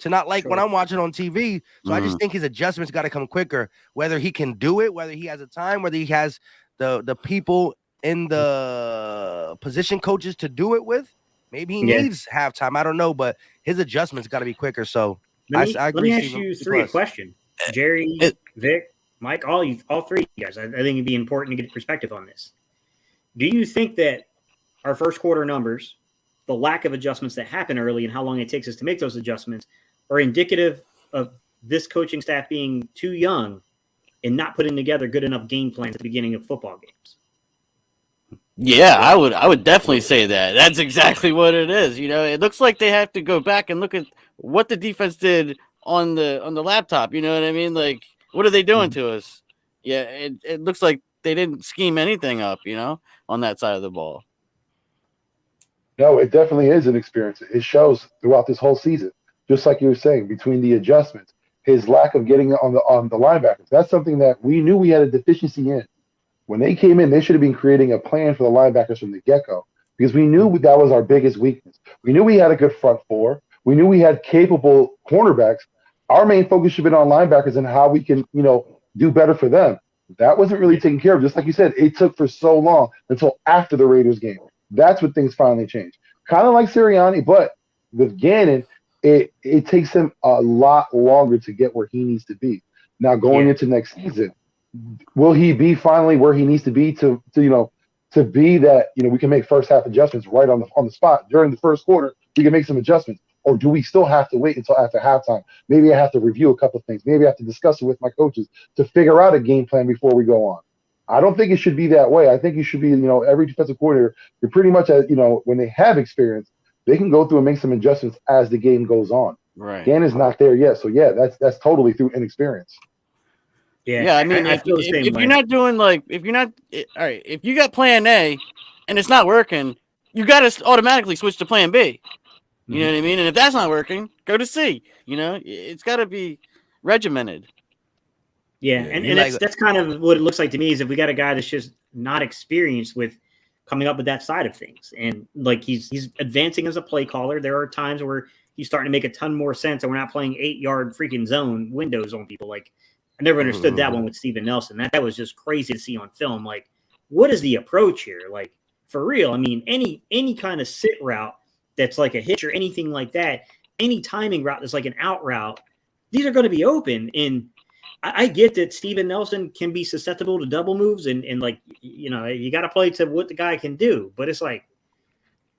not like when I'm watching on TV. So I just think his adjustments got to come quicker, whether he can do it, whether he has the time, whether he has the people in the position coaches to do it with. Maybe he needs halftime. I don't know, but his adjustments got to be quicker. So I agree. Let me ask you 3 a question. Jerry, Vic, Mike, all 3 of you guys. I think it'd be important to get perspective on this. Do you think that our first quarter numbers, the lack of adjustments that happen early and how long it takes us to make those adjustments, are indicative of this coaching staff being too young and not putting together good enough game plans at the beginning of football games? Yeah, I would definitely say that. That's exactly what it is. It looks like they have to go back and look at what the defense did on the laptop. You know what I mean? Like, what are they doing to us? Yeah, it looks like they didn't scheme anything up, on that side of the ball. No, it definitely is an experience. It shows throughout this whole season, just like you were saying, between the adjustments, his lack of getting on the linebackers. That's something that we knew we had a deficiency in. When they came in, they should have been creating a plan for the linebackers from the get-go because we knew that was our biggest weakness. We knew we had a good front 4. We knew we had capable cornerbacks. Our main focus should have been on linebackers and how we can, do better for them. That wasn't really taken care of. Just like you said, it took for so long until after the Raiders game. That's when things finally changed. Kind of like Sirianni, but with Gannon, it takes him a lot longer to get where he needs to be. Now going into next season, will he be finally where he needs to be to be that we can make first half adjustments right on the spot during the first quarter? We can make some adjustments, or do we still have to wait until after halftime? Maybe I have to review a couple of things. Maybe I have to discuss it with my coaches to figure out a game plan before we go on. I don't think it should be that way. I think you should be, every defensive coordinator, you're pretty much, when they have experience, they can go through and make some adjustments as the game goes on. Right. Gannon's not there yet. So, that's totally through inexperience. Yeah, I mean, if you're not doing if you got plan A and it's not working, you got to automatically switch to plan B. You know what I mean? And if that's not working, go to C. It's got to be regimented. Yeah, and that's kind of what it looks like to me is if we got a guy that's just not experienced with coming up with that side of things. And like he's advancing as a play caller. There are times where he's starting to make a ton more sense and we're not playing 8-yard freaking zone windows on people. Like I never understood that one with Steven Nelson. That was just crazy to see on film. Like, what is the approach here? Like, for real. I mean, any kind of sit route that's like a hitch or anything like that, any timing route that's like an out route, these are going to be open. And I get that Steven Nelson can be susceptible to double moves and like, you got to play to what the guy can do. But it's like,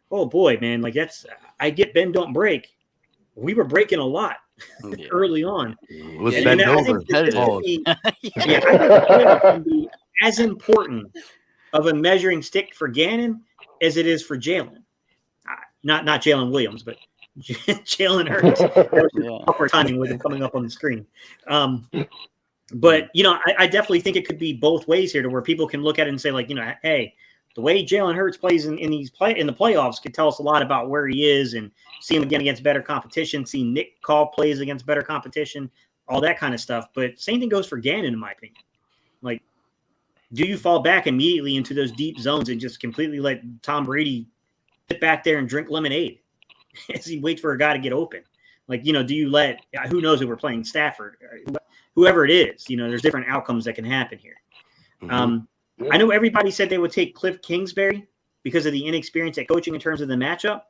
oh boy, man, like I get bend, don't break. We were breaking a lot early on. Let's bend over. I think can be as important of a measuring stick for Gannon as it is for Jalen. Not Jalen Williams, but Jalen Hurts. Awkward timing with him coming up on the screen. But I definitely think it could be both ways here, to where people can look at it and say, like, hey, the way Jalen Hurts plays in the playoffs could tell us a lot about where he is, and see him again against better competition, see Nick call plays against better competition, all that kind of stuff. But same thing goes for Gannon, in my opinion. Like, Do you fall back immediately into those deep zones and just completely let Tom Brady sit back there and drink lemonade as he waits for a guy to get open? Like, do you let, who knows if we're playing Stafford, whoever it is, there's different outcomes that can happen here. I know everybody said they would take Cliff Kingsbury because of the inexperience at coaching in terms of the matchup.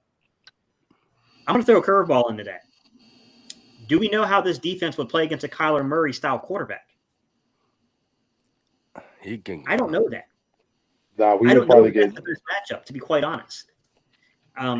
I'm going to throw a curveball into that. Do we know how this defense would play against a Kyler Murray style quarterback? I don't know that. Nah, we I would don't know probably if that's get. the best matchup, to be quite honest.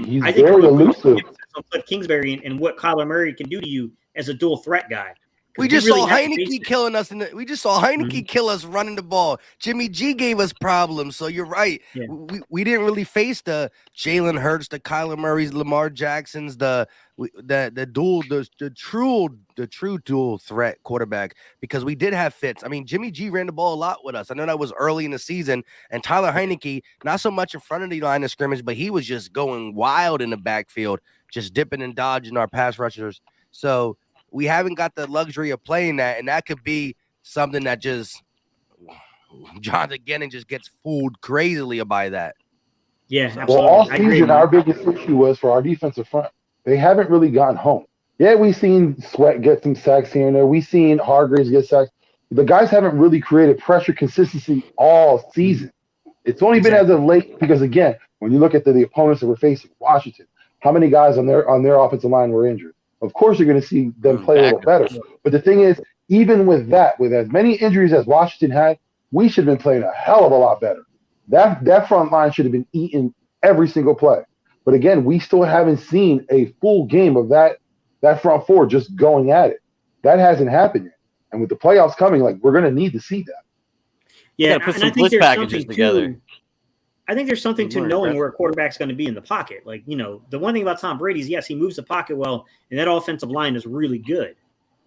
He's I think very elusive. on Cliff Kingsbury and what Kyler Murray can do to you as a dual threat guy. We just saw Heineke killing us we just saw Heineke kill us running the ball. Jimmy G gave us problems. So you're right. Yeah. We didn't really face the Jalen Hurts, the Kyler Murrays, Lamar Jacksons, the true dual threat quarterback, because we did have fits. I mean, Jimmy G ran the ball a lot with us. I know that was early in the season, and Tyler Heineke, not so much in front of the line of scrimmage, but he was just going wild in the backfield, just dipping and dodging our pass rushers. So we haven't got the luxury of playing that, and that could be something that just Jonathan Gannon just gets fooled crazily by that. Yeah, absolutely. Well, all season, our biggest issue was for our defensive front. They haven't really gotten home. Yeah, we've seen Sweat get some sacks here and there. We've seen Hargraves get sacks. The guys haven't really created pressure consistency all season. It's only been as of late because, again, when you look at the opponents that we're facing, Washington, how many guys on their offensive line were injured? Of course, you're going to see them play a little better. But the thing is, even with that, with as many injuries as Washington had, we should have been playing a hell of a lot better. That front line should have been eating every single play. But again, we still haven't seen a full game of that front four just going at it. That hasn't happened yet. And with the playoffs coming, we're going to need to see that. Yeah, put some blitz packages together. I think there's something to knowing where a quarterback's going to be in the pocket. The one thing about Tom Brady is, yes, he moves the pocket well, and that offensive line is really good.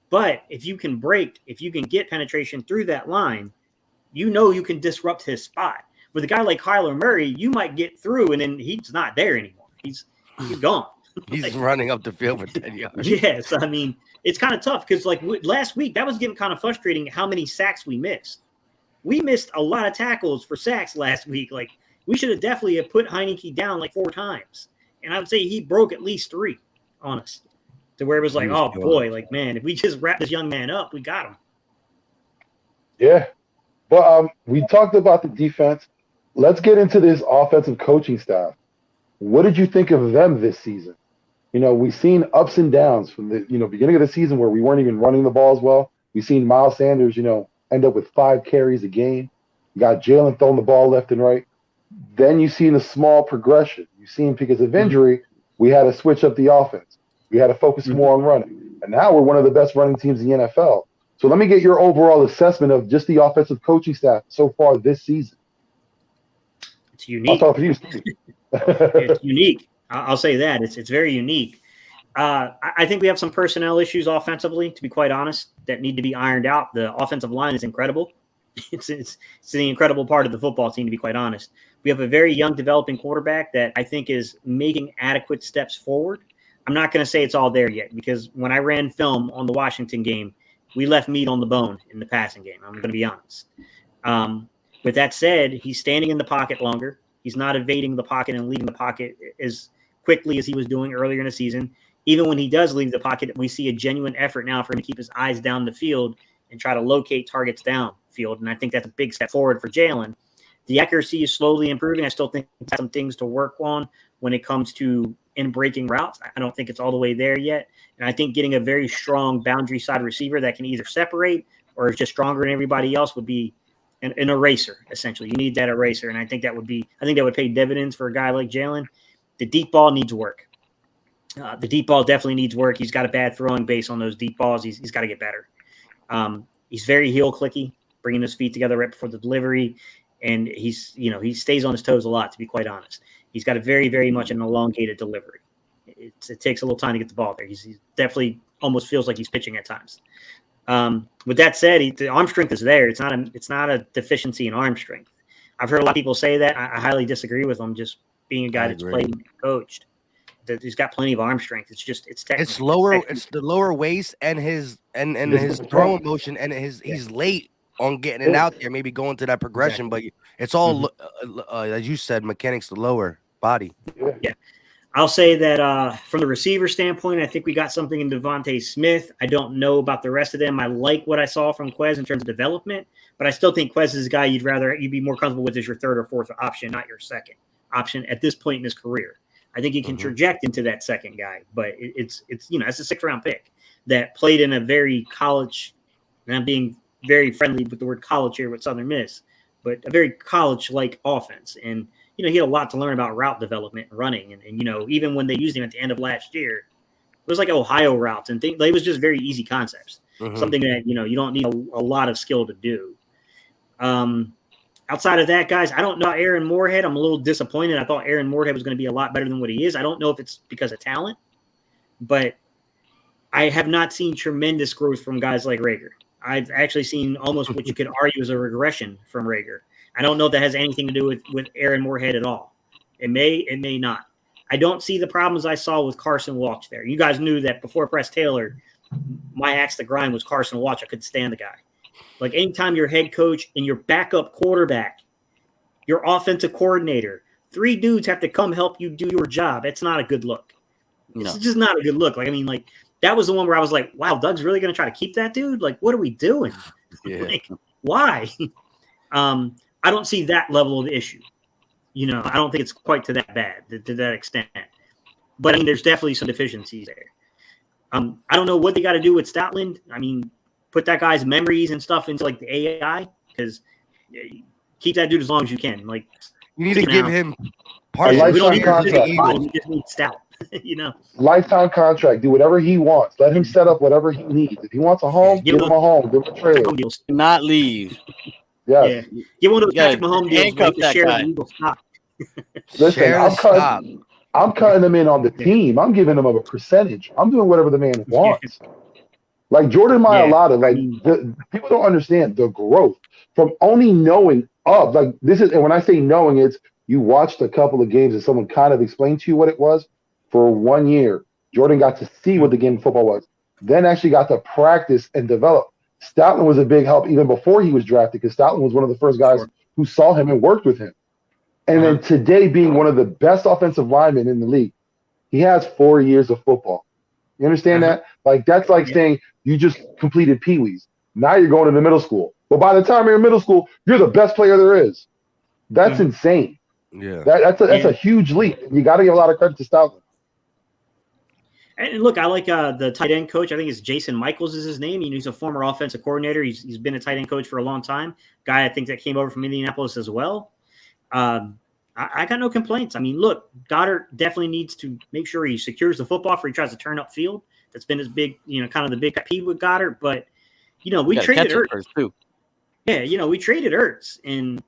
But if you can get penetration through that line, you can disrupt his spot. With a guy like Kyler Murray, you might get through, and then he's not there anymore. He's gone. He's running up the field for 10 yards. Yes, I mean, it's kind of tough because, last week, that was getting kind of frustrating how many sacks we missed. We missed a lot of tackles for sacks last week. We should have definitely put Heineke down 4 times. And I would say he broke at least 3 on us, to where it was oh, boy, man, if we just wrap this young man up, we got him. Yeah. But we talked about the defense. Let's get into this offensive coaching staff. What did you think of them this season? We've seen ups and downs from the beginning of the season where we weren't even running the ball as well. We've seen Miles Sanders, end up with 5 carries a game. You got Jalen throwing the ball left and right. Then you've seen a small progression. You've seen because of injury, we had to switch up the offense. We had to focus more on running. And now we're one of the best running teams in the NFL. So let me get your overall assessment of just the offensive coaching staff so far this season. It's unique. I'll start with you, Steve. It's unique. I'll say that. It's very unique. I think we have some personnel issues offensively, to be quite honest, that need to be ironed out. The offensive line is incredible. It's the incredible part of the football team, to be quite honest. We have a very young developing quarterback that I think is making adequate steps forward. I'm not going to say it's all there yet, because when I ran film on the Washington game, we left meat on the bone in the passing game. I'm going to be honest. With that said, he's standing in the pocket longer. He's not evading the pocket and leaving the pocket as quickly as he was doing earlier in the season. Even when he does leave the pocket, we see a genuine effort now for him to keep his eyes down the field and try to locate targets downfield. And I think that's a big step forward for Jalen. The accuracy is slowly improving. I still think he has some things to work on when it comes to breaking routes. I don't think it's all the way there yet. And I think getting a very strong boundary side receiver that can either separate or is just stronger than everybody else would be an eraser, essentially. You need that eraser. And I think that would pay dividends for a guy like Jalen. The deep ball needs work. The deep ball definitely needs work. He's got a bad throwing base on those deep balls. He's got to get better. He's very heel clicky, bringing his feet together right before the delivery. And he stays on his toes a lot, to be quite honest. He's got a very, very much an elongated delivery. It takes a little time to get the ball there. He definitely almost feels like he's pitching at times. With that said, the arm strength is there. It's not a deficiency in arm strength. I've heard a lot of people say that. I highly disagree with them. Just being a guy that's played and coached, that he's got plenty of arm strength. It's just it's technical. It's the lower waist and his throwing motion, and he's late on getting it out there, maybe going to that progression. But it's all, as you said, mechanics, the lower body. Yeah. I'll say that from the receiver standpoint, I think we got something in Devontae Smith. I don't know about the rest of them. I like what I saw from Quez in terms of development, but I still think Quez is a guy you'd be more comfortable with as your third or fourth option, not your second option at this point in his career. I think he can traject into that second guy, but it's it's a 6th round pick that played in a very college, and I'm being very friendly with the word college here with Southern Miss, but a very college-like offense. And he had a lot to learn about route development and running. And even when they used him at the end of last year, it was like Ohio routes and things. It was just very easy concepts, something that, you don't need a lot of skill to do. Outside of that, guys, I don't know Aaron Moorhead. I'm a little disappointed. I thought Aaron Moorhead was going to be a lot better than what he is. I don't know if it's because of talent, but I have not seen tremendous growth from guys like Rager. I've actually seen almost what you could argue is a regression from Rager. I don't know if that has anything to do with Aaron Moorhead at all. It may not. I don't see the problems I saw with Carson Walsh there. You guys knew that before Press Taylor, my axe to grind was Carson Walsh. I couldn't stand the guy. Like anytime your head coach and your backup quarterback, your offensive coordinator, 3 dudes have to come help you do your job. It's not a good look. No. It's just not a good look. That was the one where I was like, wow, Doug's really going to try to keep that dude? Like, what are we doing? Yeah. Why? I don't see that level of issue. I don't think it's quite to that bad, to that extent. But, there's definitely some deficiencies there. I don't know what they got to do with Stoutland. Put that guy's memories and stuff into, the AI, because keep that dude as long as you can. You need to give him a lifetime contract. You just need Stout, Lifetime contract. Do whatever he wants. Let him set up whatever he needs. If he wants a home, give him a home. Give him a trailer. Not leave. Yes. Yeah. Get one of those Patrick Mahomes deals where you can share the Eagle stock. Listen, I'm cutting him in on the team. I'm giving him a percentage. I'm doing whatever the man wants. Like Jordan Mailata, people don't understand the growth from only knowing of. And when I say knowing, it's you watched a couple of games and someone kind of explained to you what it was for 1 year. Jordan got to see what the game of football was, then actually got to practice and develop. Stoutland was a big help even before he was drafted, because Stoutland was one of the first guys who saw him and worked with him. And then today, being one of the best offensive linemen in the league, he has 4 years of football. You understand that? That's saying you just completed Pee-wees. Now you're going into middle school. But by the time you're in middle school, you're the best player there is. That's insane. Yeah. That's a huge leap. You got to give a lot of credit to Stoutland. And look, I like the tight end coach. I think it's Jason Michaels is his name. He's a former offensive coordinator. He's been a tight end coach for a long time. Guy I think that came over from Indianapolis as well. I got no complaints. Look, Goddard definitely needs to make sure he secures the football before he tries to turn upfield. That's been his big, kind of the big peeve with Goddard. But, we traded Ertz too. Yeah, we traded Ertz. And,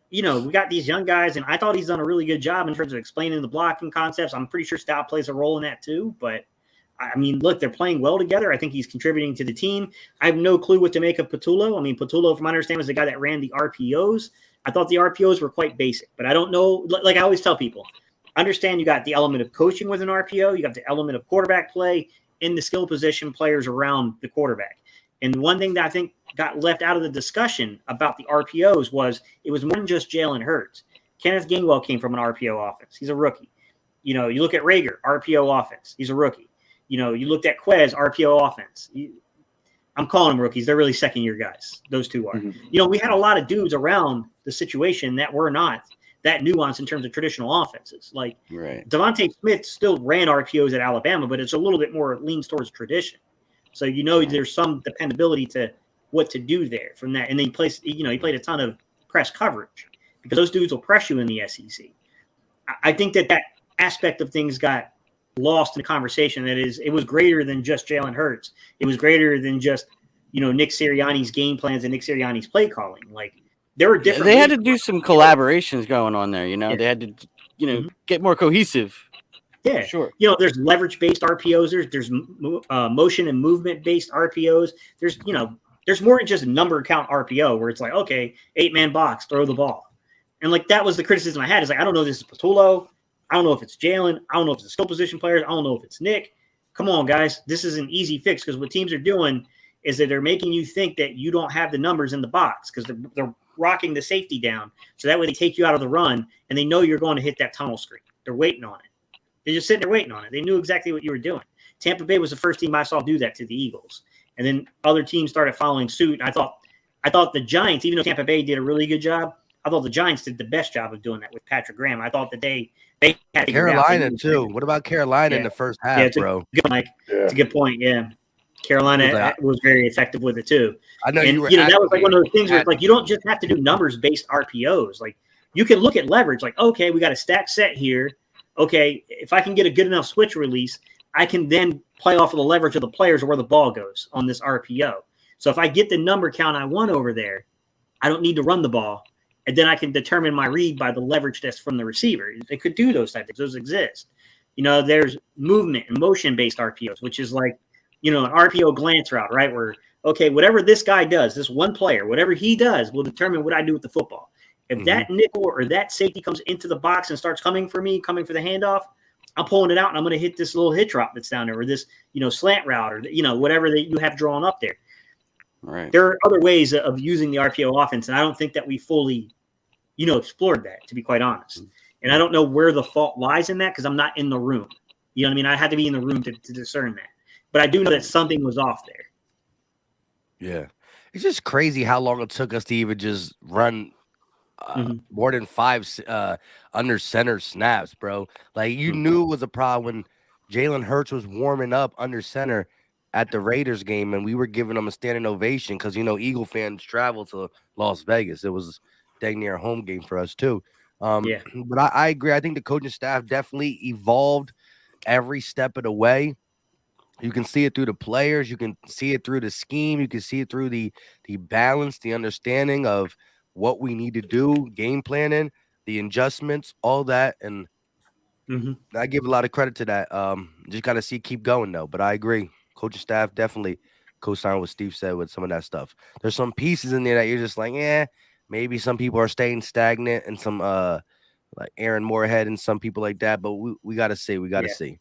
we got these young guys, and I thought he's done a really good job in terms of explaining the blocking concepts. I'm pretty sure Stout plays a role in that too. But, look, they're playing well together. I think he's contributing to the team. I have no clue what to make of Patullo. Patullo, from my understanding, was the guy that ran the RPOs. I thought the RPOs were quite basic, but I don't know. Like I always tell people, understand you got the element of coaching with an RPO. You got the element of quarterback play in the skill position players around the quarterback. And one thing that I think got left out of the discussion about the RPOs was it was more than just Jalen Hurts. Kenneth Gainwell came from an RPO offense. He's a rookie. You look at Rager, RPO offense. He's a rookie. You looked at Quez, RPO offense. I'm calling them rookies. They're really second-year guys. Those two are. We had a lot of dudes around the situation that were not that nuanced in terms of traditional offenses. Devontae Smith still ran RPOs at Alabama, but it's a little bit more leans towards tradition. So there's some dependability to what to do there from that. And then he played a ton of press coverage because those dudes will press you in the SEC. I think that aspect of things got lost in the conversation. It was greater than just Jalen Hurts. It was greater than just, Nick Sirianni's game plans and Nick Sirianni's play calling. There were different. They had to do some collaborations going on there. They had to, get more cohesive. Yeah, sure. There's leverage-based RPOs. There's motion and movement-based RPOs. There's more than just a number count RPO where it's like, okay, 8-man box, throw the ball. And that was the criticism I had. Is I don't know if this is Patullo. I don't know if it's Jalen. I don't know if it's the skill position players. I don't know if it's Nick. Come on, guys. This is an easy fix because what teams are doing is that they're making you think that you don't have the numbers in the box because they're rocking the safety down. So that way they take you out of the run and they know you're going to hit that tunnel screen. They're waiting on it. They're just sitting there waiting on it. They knew exactly what you were doing. Tampa Bay was the first team I saw do that to the Eagles. And then other teams started following suit. I thought the Giants, even though Tampa Bay did a really good job, I thought the Giants did the best job of doing that with Patrick Graham. I thought that they had Carolina too. What about Carolina in the first half, bro? Good, Mike. It's a good point. Yeah. Carolina was very effective with it too. I know that was like one of those things where like you don't just have to do numbers-based RPOs. Like you can look at leverage, like, okay, we got a stack set here. Okay, if I can get a good enough switch release, I can then play off of the leverage of the players or where the ball goes on this RPO. So if I get the number count I want over there, I don't need to run the ball. And then I can determine my read by the leverage that's from the receiver. They could do those type of things. Those exist. There's movement and motion-based RPOs, which is like, an RPO glance route, right? Where, okay, whatever this guy does, this one player, whatever he does will determine what I do with the football. If that nickel or that safety comes into the box and starts coming for me, coming for the handoff, I'm pulling it out and I'm going to hit this little hitch route that's down there or this, slant route or, whatever that you have drawn up there. Right. There are other ways of using the RPO offense, and I don't think that we fully, explored that, to be quite honest. And I don't know where the fault lies in that because I'm not in the room. You know what I mean? I had to be in the room to discern that. But I do know that something was off there. Yeah. It's just crazy how long it took us to even just run more than 5 under center snaps, bro. Like, you knew it was a problem when Jalen Hurts was warming up under center at the Raiders game, and we were giving them a standing ovation because, Eagle fans travel to Las Vegas. It was dang near a home game for us, too. But I agree. I think the coaching staff definitely evolved every step of the way. You can see it through the players. You can see it through the scheme. You can see it through the balance, the understanding of what we need to do, game planning, the adjustments, all that. And I give a lot of credit to that. Just got to keep going, though. But I agree. Coaching staff definitely co-signed what Steve said with some of that stuff. There's some pieces in there that you're just like, maybe some people are staying stagnant and some like Aaron Moorhead and some people like that. But we got to see. We got to see.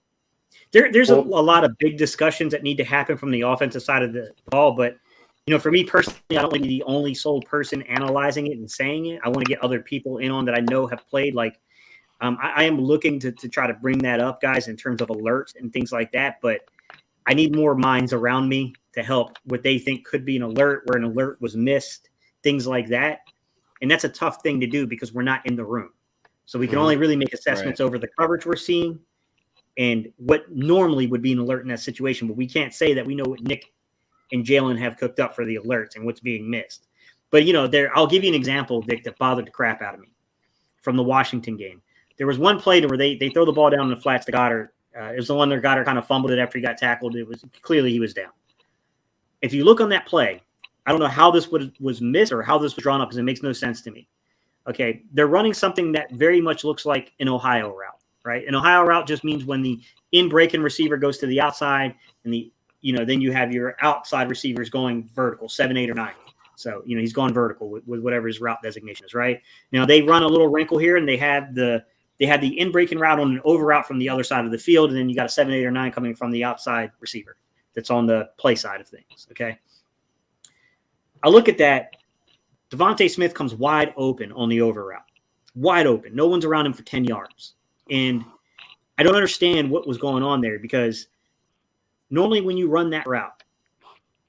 There's a lot of big discussions that need to happen from the offensive side of the ball. But, for me personally, I don't want to be the only sole person analyzing it and saying it. I want to get other people in on that I know have played. Like, I am looking to try to bring that up, guys, in terms of alerts and things like that. But I need more minds around me to help what they think could be an alert, where an alert was missed, things like that. And that's a tough thing to do because we're not in the room. So we can only really make assessments over the coverage we're seeing and what normally would be an alert in that situation. But we can't say that we know what Nick and Jalen have cooked up for the alerts and what's being missed. But, I'll give you an example, Vic, that bothered the crap out of me from the Washington game. There was one play where they throw the ball down in the flats to Goddard. It was the one that Goddard kind of fumbled it after he got tackled. It was clearly he was down. If you look on that play, I don't know how this was missed or how this was drawn up because it makes no sense to me. Okay, they're running something that very much looks like an Ohio route, right? An Ohio route just means when the in-breaking receiver goes to the outside and then you have your outside receivers going vertical, 7, 8, or 9. So, he's going vertical with whatever his route designation is, right? Now, they run a little wrinkle here, and they have the in-breaking route on an over route from the other side of the field, and then you got a 7, 8, or 9 coming from the outside receiver that's on the play side of things, okay? I look at that. Devontae Smith comes wide open on the over route. Wide open. No one's around him for 10 yards. And I don't understand what was going on there because normally when you run that route,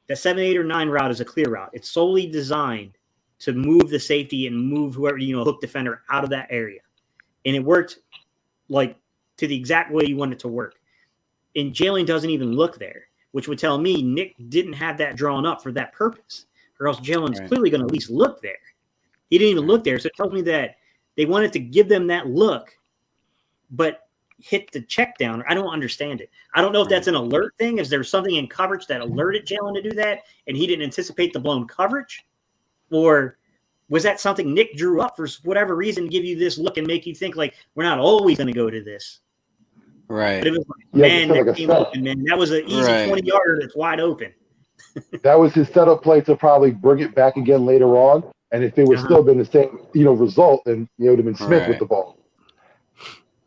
that 7, 8, or 9 route is a clear route. It's solely designed to move the safety and move whoever, hook defender out of that area. And it worked like to the exact way you want it to work. And Jalen doesn't even look there, which would tell me Nick didn't have that drawn up for that purpose, or else Jalen's clearly going to at least look there. He didn't even look there. So it tells me that they wanted to give them that look, but hit the check down. I don't understand it. I don't know if that's an alert thing. Is there something in coverage that alerted Jalen to do that and he didn't anticipate the blown coverage? Or was that something Nick drew up for whatever reason to give you this look and make you think like we're not always going to go to this? Right. But it was like, man, that came open, man. That was an easy 20-yarder that's wide open. That was his setup play to probably bring it back again later on. And if it would still been the same, result, then it would have been Smith with the ball.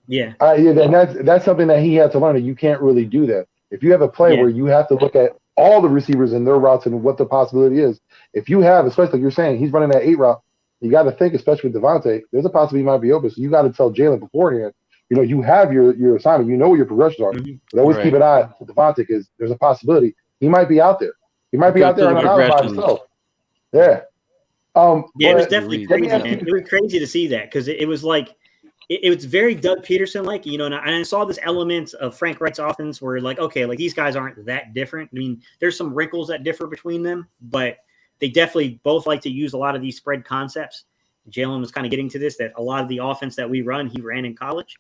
Yeah. And that's something that he had to learn. That you can't really do that. If you have a play where you have to look at all the receivers and their routes and what the possibility is. If you have, especially like you're saying, he's running that 8 route, you got to think, especially with Devontae, there's a possibility he might be open. So you got to tell Jalen beforehand, you have your assignment, you know what your progressions are. But always keep an eye on Devontae because there's a possibility he might be out there. He might be out there on an island by himself. Yeah. It was definitely crazy, man. It was crazy to see that because it was like it was very Doug Peterson like, and I saw this element of Frank Wright's offense where like, okay, like these guys aren't that different. I mean, there's some wrinkles that differ between them, but they definitely both like to use a lot of these spread concepts. Jalen was kind of getting to this, that a lot of the offense that we run, he ran in college.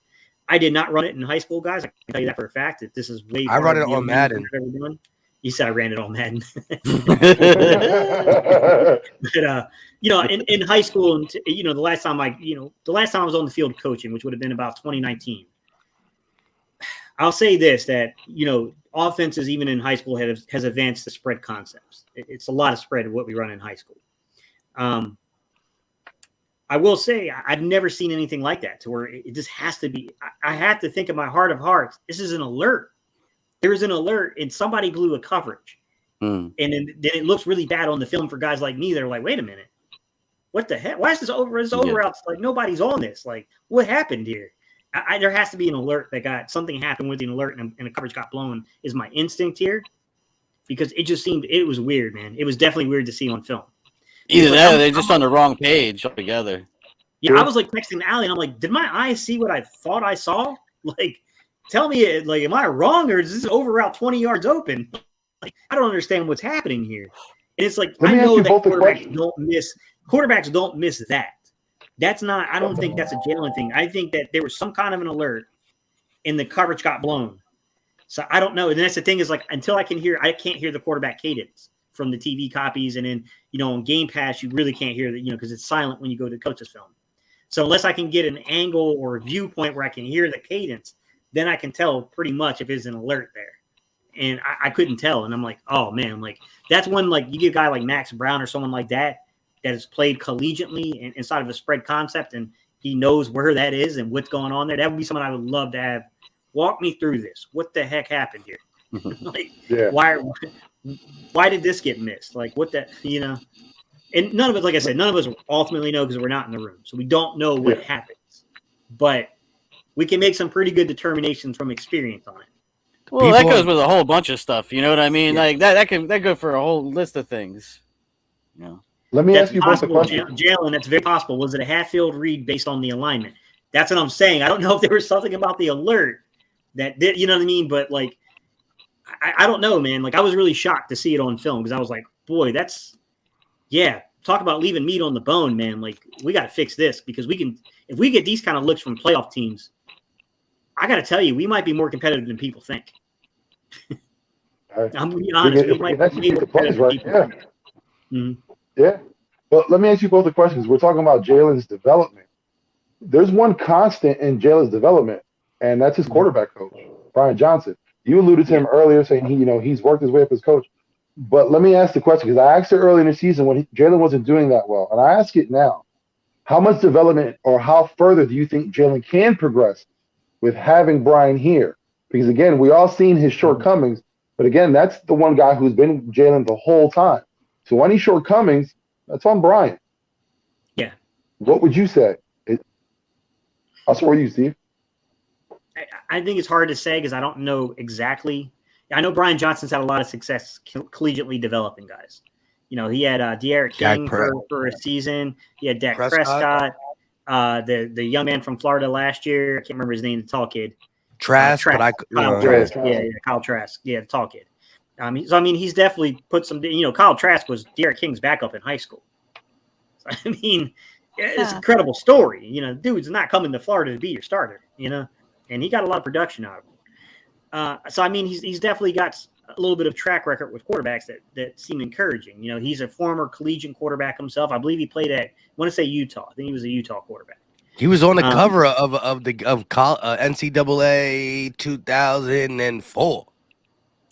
I did not run it in high school, guys. I can tell you that for a fact that this is way. I run it on Madden. You said I ran it on Madden. But in high school, and the last time I was on the field coaching, which would have been about 2019. I'll say this, that offenses even in high school has advanced the spread concepts. It's a lot of spread of what we run in high school. I will say I've never seen anything like that to where it just has to be. I have to think in my heart of hearts, this is an alert. There is an alert and somebody blew a coverage. And then it looks really bad on the film for guys like me. They're like, wait a minute. What the heck? Why is this over? It's over out. Like nobody's on this. Like what happened here? There has to be an alert that something happened with an alert and the coverage got blown is my instinct here because it just seemed, it was weird, man. It was definitely weird to see on film. Either that or they're just on the wrong page altogether. Yeah, I was like texting Allie and I'm like, did my eyes see what I thought I saw? Like, tell me, like, am I wrong or is this over route 20 yards open? Like, I don't understand what's happening here. And it's like, I know that quarterbacks don't miss that. That's not, I don't think that's a Jalen thing. I think that there was some kind of an alert and the coverage got blown. So I don't know. And that's the thing is like, until I can't hear the quarterback cadence from the TV copies. And then, on Game Pass, you really can't hear that, because it's silent when you go to the coach's film. So unless I can get an angle or a viewpoint where I can hear the cadence, then I can tell pretty much if it's an alert there. And I couldn't tell. And I'm like, oh man, like that's when like you get a guy like Max Brown or someone like that has played collegially inside of a spread concept and he knows where that is and what's going on there. That would be someone I would love to have walk me through this. What the heck happened here? Like, why did this get missed? Like what that, and none of us, like I said, none of us ultimately know because we're not in the room. So we don't know what happens, but we can make some pretty good determinations from experience on it. Well, that goes with a whole bunch of stuff. You know what I mean? Yeah. Like that go for a whole list of things. Let me ask you both a question. Jalen, that's very possible. Was it a half-field read based on the alignment? That's what I'm saying. I don't know if there was something about the alert that did, you know what I mean? But like, I don't know, man. Like I was really shocked to see it on film because I was like, boy, talk about leaving meat on the bone, man. Like we got to fix this because if we get these kind of looks from playoff teams, I got to tell you, we might be more competitive than people think. I'm being honest. We might be more competitive than people think. Mm-hmm. Yeah. Well, let me ask you both the questions. We're talking about Jalen's development. There's one constant in Jalen's development, and that's his quarterback coach, Brian Johnson. You alluded to him earlier saying he's worked his way up as coach. But let me ask the question because I asked it early in the season when Jalen wasn't doing that well. And I ask it now. How much development or how further do you think Jalen can progress with having Brian here? Because, again, we all seen his shortcomings. But, again, that's the one guy who's been Jalen the whole time. So any shortcomings, that's on Brian. Yeah. What would you say? I'll start with you, Steve. I think it's hard to say because I don't know exactly. I know Brian Johnson's had a lot of success collegiately developing guys. He had De'Aaron King for a season. He had Dak Prescott. The young man from Florida last year. I can't remember his name, the tall kid. Trask. Kyle Trask. Yeah, Kyle Trask. Yeah, the tall kid. He's definitely put some. Kyle Trask was De'Aaron King's backup in high school. So, it's an incredible story. Dude's not coming to Florida to be your starter. And he got a lot of production out of him. He's definitely got a little bit of track record with quarterbacks that seem encouraging. He's a former collegiate quarterback himself. I believe he played at, I want to say Utah. I think he was a Utah quarterback. He was on the cover of NCAA 2004.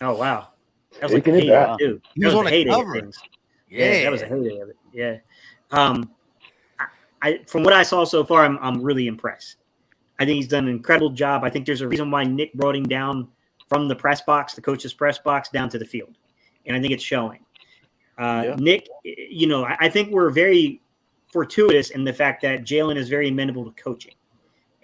Oh wow, that was like a heyday too. He was on the cover. Yeah, that was a heyday of it. Yeah. From what I saw so far, I'm really impressed. I think he's done an incredible job. I think there's a reason why Nick brought him down from the press box, the coach's press box, down to the field. and I think it's showing. Yeah. Nick, I think we're very fortuitous in the fact that Jalen is very amenable to coaching,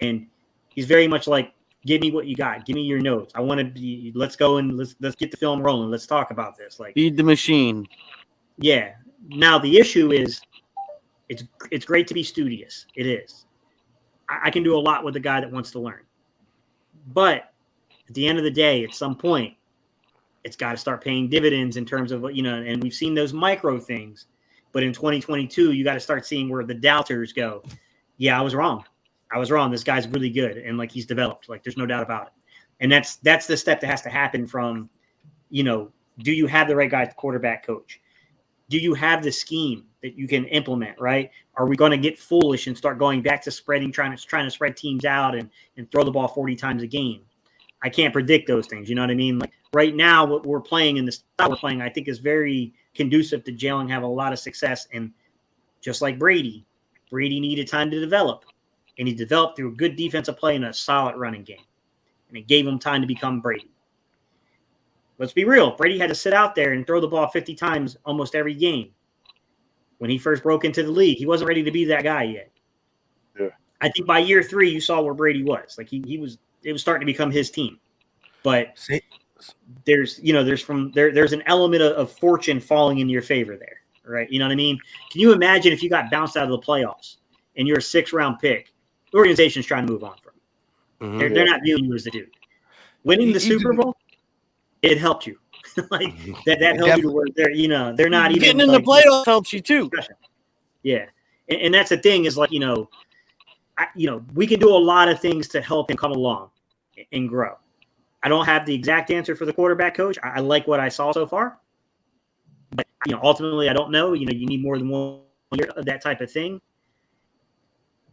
and he's very much like, give me what you got, give me your notes. I want to be. Let's go and let's get the film rolling. Let's talk about this. Like, Feed the machine. Yeah. Now the issue is, it's great to be studious. It is. I can do a lot with a guy that wants to learn, but at the end of the day, at some point, it's got to start paying dividends in terms of and we've seen those micro things, but in 2022, you got to start seeing where the doubters go. Yeah, I was wrong. This guy's really good, and like he's developed. Like there's no doubt about it. And that's the step that has to happen from, do you have the right guy at the quarterback coach? Do you have the scheme that you can implement, right? Are we going to get foolish and start going back to trying to spread teams out and throw the ball 40 times a game? I can't predict those things. You know what I mean? Like right now, what we're playing in the style we're playing, I think is very conducive to Jalen have a lot of success. And just like Brady needed time to develop, and he developed through a good defensive play and a solid running game. And it gave him time to become Brady. Let's be real. Brady had to sit out there and throw the ball 50 times almost every game. When he first broke into the league, he wasn't ready to be that guy yet. Yeah. I think by year 3, you saw where Brady was. Like it was starting to become his team. But there's an element of fortune falling in your favor there, right? You know what I mean? Can you imagine if you got bounced out of the playoffs and you're a 6th-round pick? The organization's trying to move on from you. Mm-hmm. They're not viewing you as the dude. Winning the Super Bowl, it helped you. Like that helped you to where they're not even getting in the playoffs helps you too. Yeah, and that's the thing is like we can do a lot of things to help him come along and grow. I don't have the exact answer for the quarterback coach. I like what I saw so far, but ultimately I don't know. You need more than 1 year of that type of thing.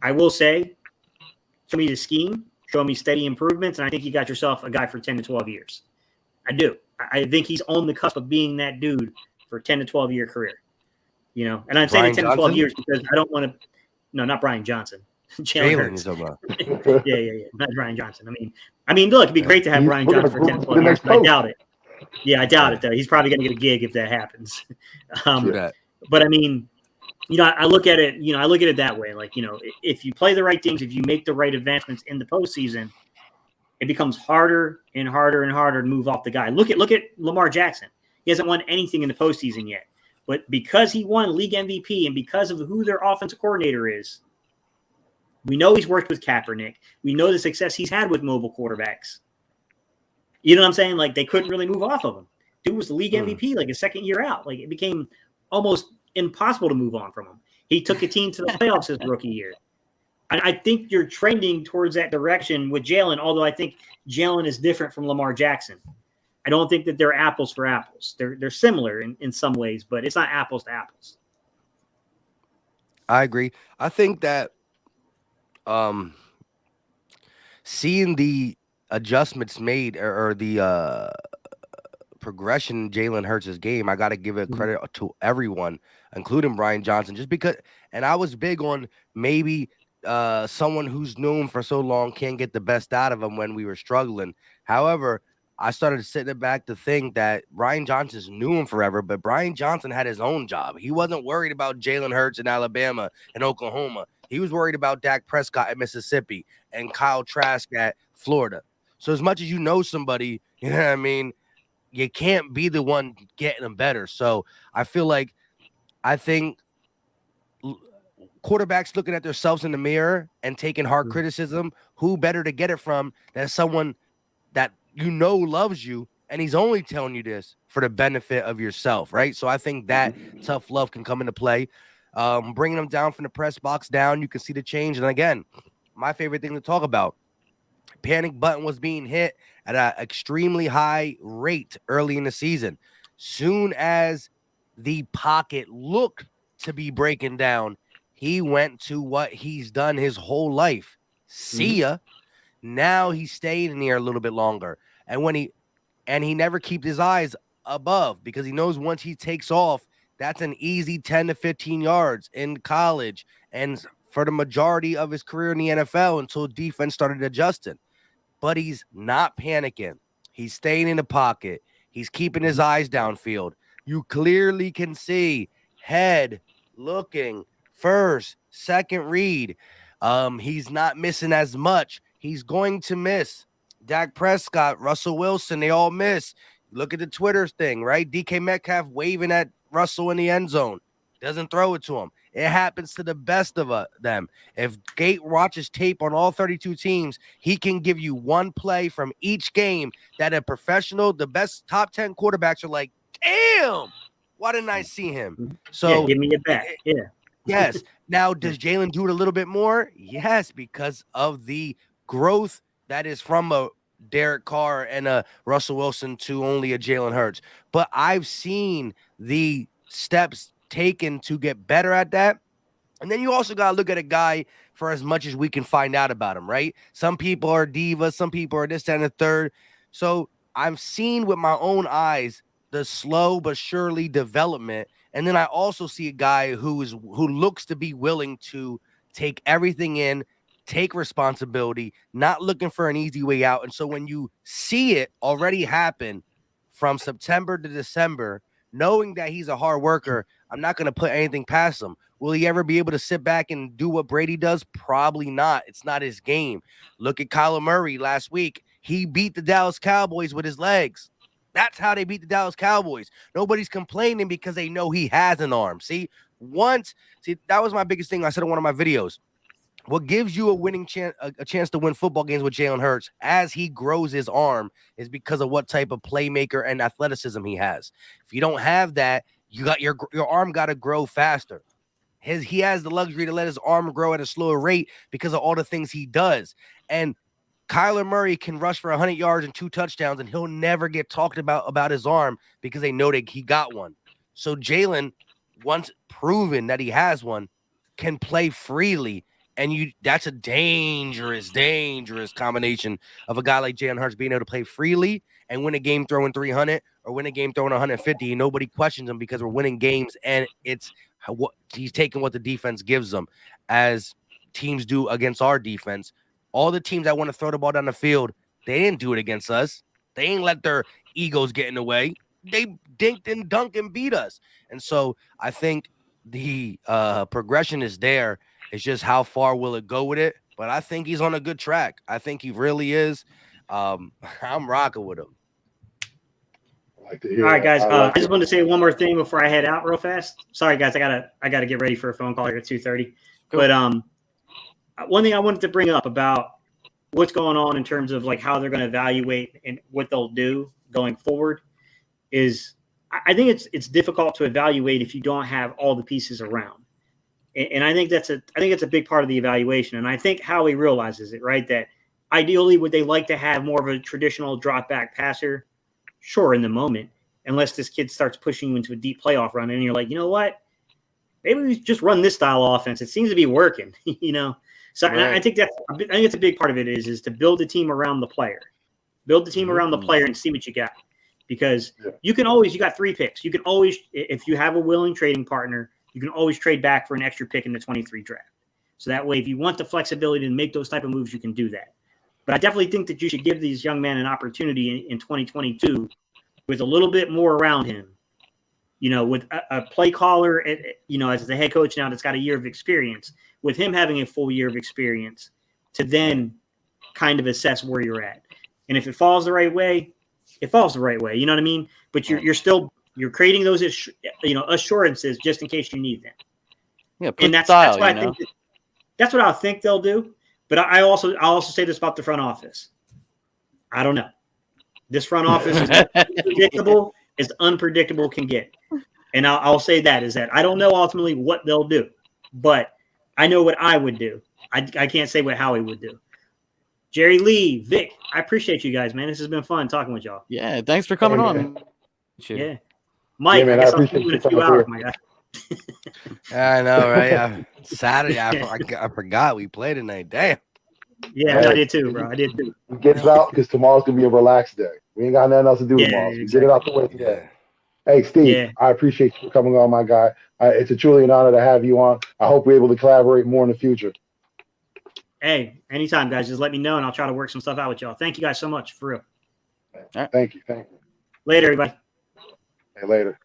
I will say, show me the scheme, show me steady improvements, and I think you got yourself a guy for 10 to 12 years. I do. I think he's on the cusp of being that dude for a 10 to 12 year career. And I'm saying 10 to 12 years because I don't want to. No, not Brian Johnson. Jalen Hurts. Yeah. Not Brian Johnson. I mean, look, it'd be great to have Brian Johnson for 10 to 12 years, but I doubt it. Yeah, I doubt it though. He's probably going to get a gig if that happens. But I mean, I look at it. I look at it that way. Like, if you play the right things, if you make the right advancements in the postseason, it becomes harder and harder and harder to move off the guy. Look at Lamar Jackson. He hasn't won anything in the postseason yet. But because he won league MVP and because of who their offensive coordinator is, we know he's worked with Kaepernick. We know the success he's had with mobile quarterbacks. You know what I'm saying? Like, they couldn't really move off of him. Dude was the league MVP like his second year out. Like, it became almost impossible to move on from him. He took a team to the playoffs his rookie year. I think you're trending towards that direction with Jalen, although I think Jalen is different from Lamar Jackson. I don't think that they're apples for apples. They're similar in some ways, but it's not apples to apples. I agree. I think that seeing the adjustments made or the progression in Jalen Hurts' game, I got to give it credit to everyone, including Brian Johnson, just because. And I was big on maybe someone who's known for so long can't get the best out of him when we were struggling. However, I started sitting back to think that Brian Johnson's knew him forever, but Brian Johnson had his own job. He wasn't worried about Jalen Hurts in Alabama and Oklahoma. He was worried about Dak Prescott at Mississippi and Kyle Trask at Florida. So as much as you know somebody, you know what I mean, you can't be the one getting them better. So I think quarterbacks looking at themselves in the mirror and taking hard criticism, who better to get it from than someone that loves you, and he's only telling you this for the benefit of yourself, right? So I think that tough love can come into play. Bringing them down from the press box down, you can see the change. And again, my favorite thing to talk about, panic button was being hit at an extremely high rate early in the season. Soon as the pocket looked to be breaking down, he went to what he's done his whole life. See ya. Now he's staying in here a little bit longer. And he never keeps his eyes above because he knows once he takes off, that's an easy 10 to 15 yards in college and for the majority of his career in the NFL until defense started adjusting. But he's not panicking. He's staying in the pocket. He's keeping his eyes downfield. you clearly can see head looking first, second read. He's not missing as much. He's going to miss. Dak Prescott, Russell Wilson, they all miss. Look at the Twitter thing, right? DK Metcalf waving at Russell in the end zone. Doesn't throw it to him. It happens to the best of them. If Gate watches tape on all 32 teams, he can give you one play from each game that a professional, the best top 10 quarterbacks are like, damn, why didn't I see him? So yeah, give me it back. Yeah. Yes. Now, does Jalen do it a little bit more? Yes, because of the growth that is from a Derek Carr and a Russell Wilson to only a Jalen Hurts. But I've seen the steps taken to get better at that. And then you also got to look at a guy for as much as we can find out about him, right? Some people are divas, some people are this, that, and the third. So I've seen with my own eyes the slow but surely development. And then I also see a guy who looks to be willing to take everything in, take responsibility, not looking for an easy way out. And so when you see it already happen from September to December, knowing that he's a hard worker, I'm not going to put anything past him. Will he ever be able to sit back and do what Brady does? Probably not. It's not his game. Look at Kyler Murray last week. He beat the Dallas Cowboys with his legs. That's how they beat the Dallas Cowboys. Nobody's complaining because they know he has an arm. See, that was my biggest thing I said in one of my videos. What gives you a winning chance, a chance to win football games with Jalen Hurts as he grows his arm is because of what type of playmaker and athleticism he has. If you don't have that, you got your arm got to grow faster. He has the luxury to let his arm grow at a slower rate because of all the things he does. And Kyler Murray can rush for 100 yards and 2 touchdowns, and he'll never get talked about his arm because they know that he got one. So Jalen, once proven that he has one, can play freely. And that's a dangerous combination of a guy like Jalen Hurts being able to play freely and win a game throwing 300 or win a game throwing 150. And nobody questions him because we're winning games, and it's what he's taking what the defense gives them, as teams do against our defense. All the teams that want to throw the ball down the field, they didn't do it against us. They ain't let their egos get in the way. They dinked and dunked and beat us. And so I think the progression is there. It's just how far will it go with it? But I think he's on a good track. I think he really is. I'm rocking with him. Like to hear All right, guys. I I just wanted to say one more thing before I head out real fast. Sorry, guys. I gotta get ready for a phone call here at 2:30. Cool. But one thing I wanted to bring up about what's going on in terms of like how they're going to evaluate and what they'll do going forward is I think it's difficult to evaluate if you don't have all the pieces around. And I think it's a big part of the evaluation. And I think Howie realizes it, right? That ideally, would they like to have more of a traditional drop back passer? Sure, in the moment, unless this kid starts pushing you into a deep playoff run and you're like, you know what? Maybe we just run this style of offense. It seems to be working, you know? So right. I think it's a big part of it is to build the team around the player. Build the team around the player and see what you got. Because you got 3 picks. You can always, if you have a willing trading partner, you can always trade back for an extra pick in the 23 draft. So that way, if you want the flexibility to make those type of moves, you can do that. But I definitely think that you should give these young men an opportunity in 2022 with a little bit more around him. You know, with a play caller, you know, as the head coach now that's got a year of experience, with him having a full year of experience to then kind of assess where you're at. And if it falls the right way, it falls the right way. You know what I mean? But you're creating those, you know, assurances just in case you need them. Yeah, and that's what I think. That's what I think they'll do. But I'll also say this about the front office. I don't know. This front office is unpredictable can get. And I'll say that is that I don't know ultimately what they'll do, but I know what I would do. I can't say what Howie would do. JerryLee, Vic, I appreciate you guys, man. This has been fun talking with y'all. Yeah, thanks for coming on. Yeah. Mike, man, I guess I I'll see you in a few hours, my guy. I know, right? Saturday, I forgot we played tonight. Damn. Yeah, I did too, bro. I did too. Get it out because tomorrow's going to be a relaxed day. We ain't got nothing else to do tomorrow. So exactly. Get it out the way today. Hey, Steve, I appreciate you coming on, my guy. It's truly an honor to have you on. I hope we're able to collaborate more in the future. Hey, anytime, guys. Just let me know, and I'll try to work some stuff out with y'all. Thank you guys so much, for real. Thank you. Later, everybody. Hey, later.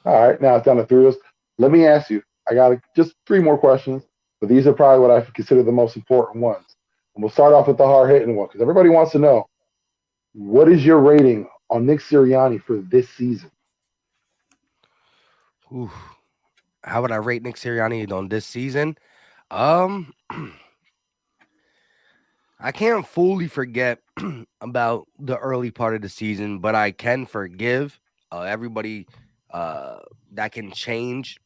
All right, now it's down to three of us. Let me ask you. I got just three more questions, but these are probably what I consider the most important ones. And we'll start off with the hard hitting one because everybody wants to know what is your rating on Nick Sirianni for this season? Ooh. How would I rate Nick Sirianni on this season? Um, I can't fully forget about the early part of the season, but I can forgive everybody that can change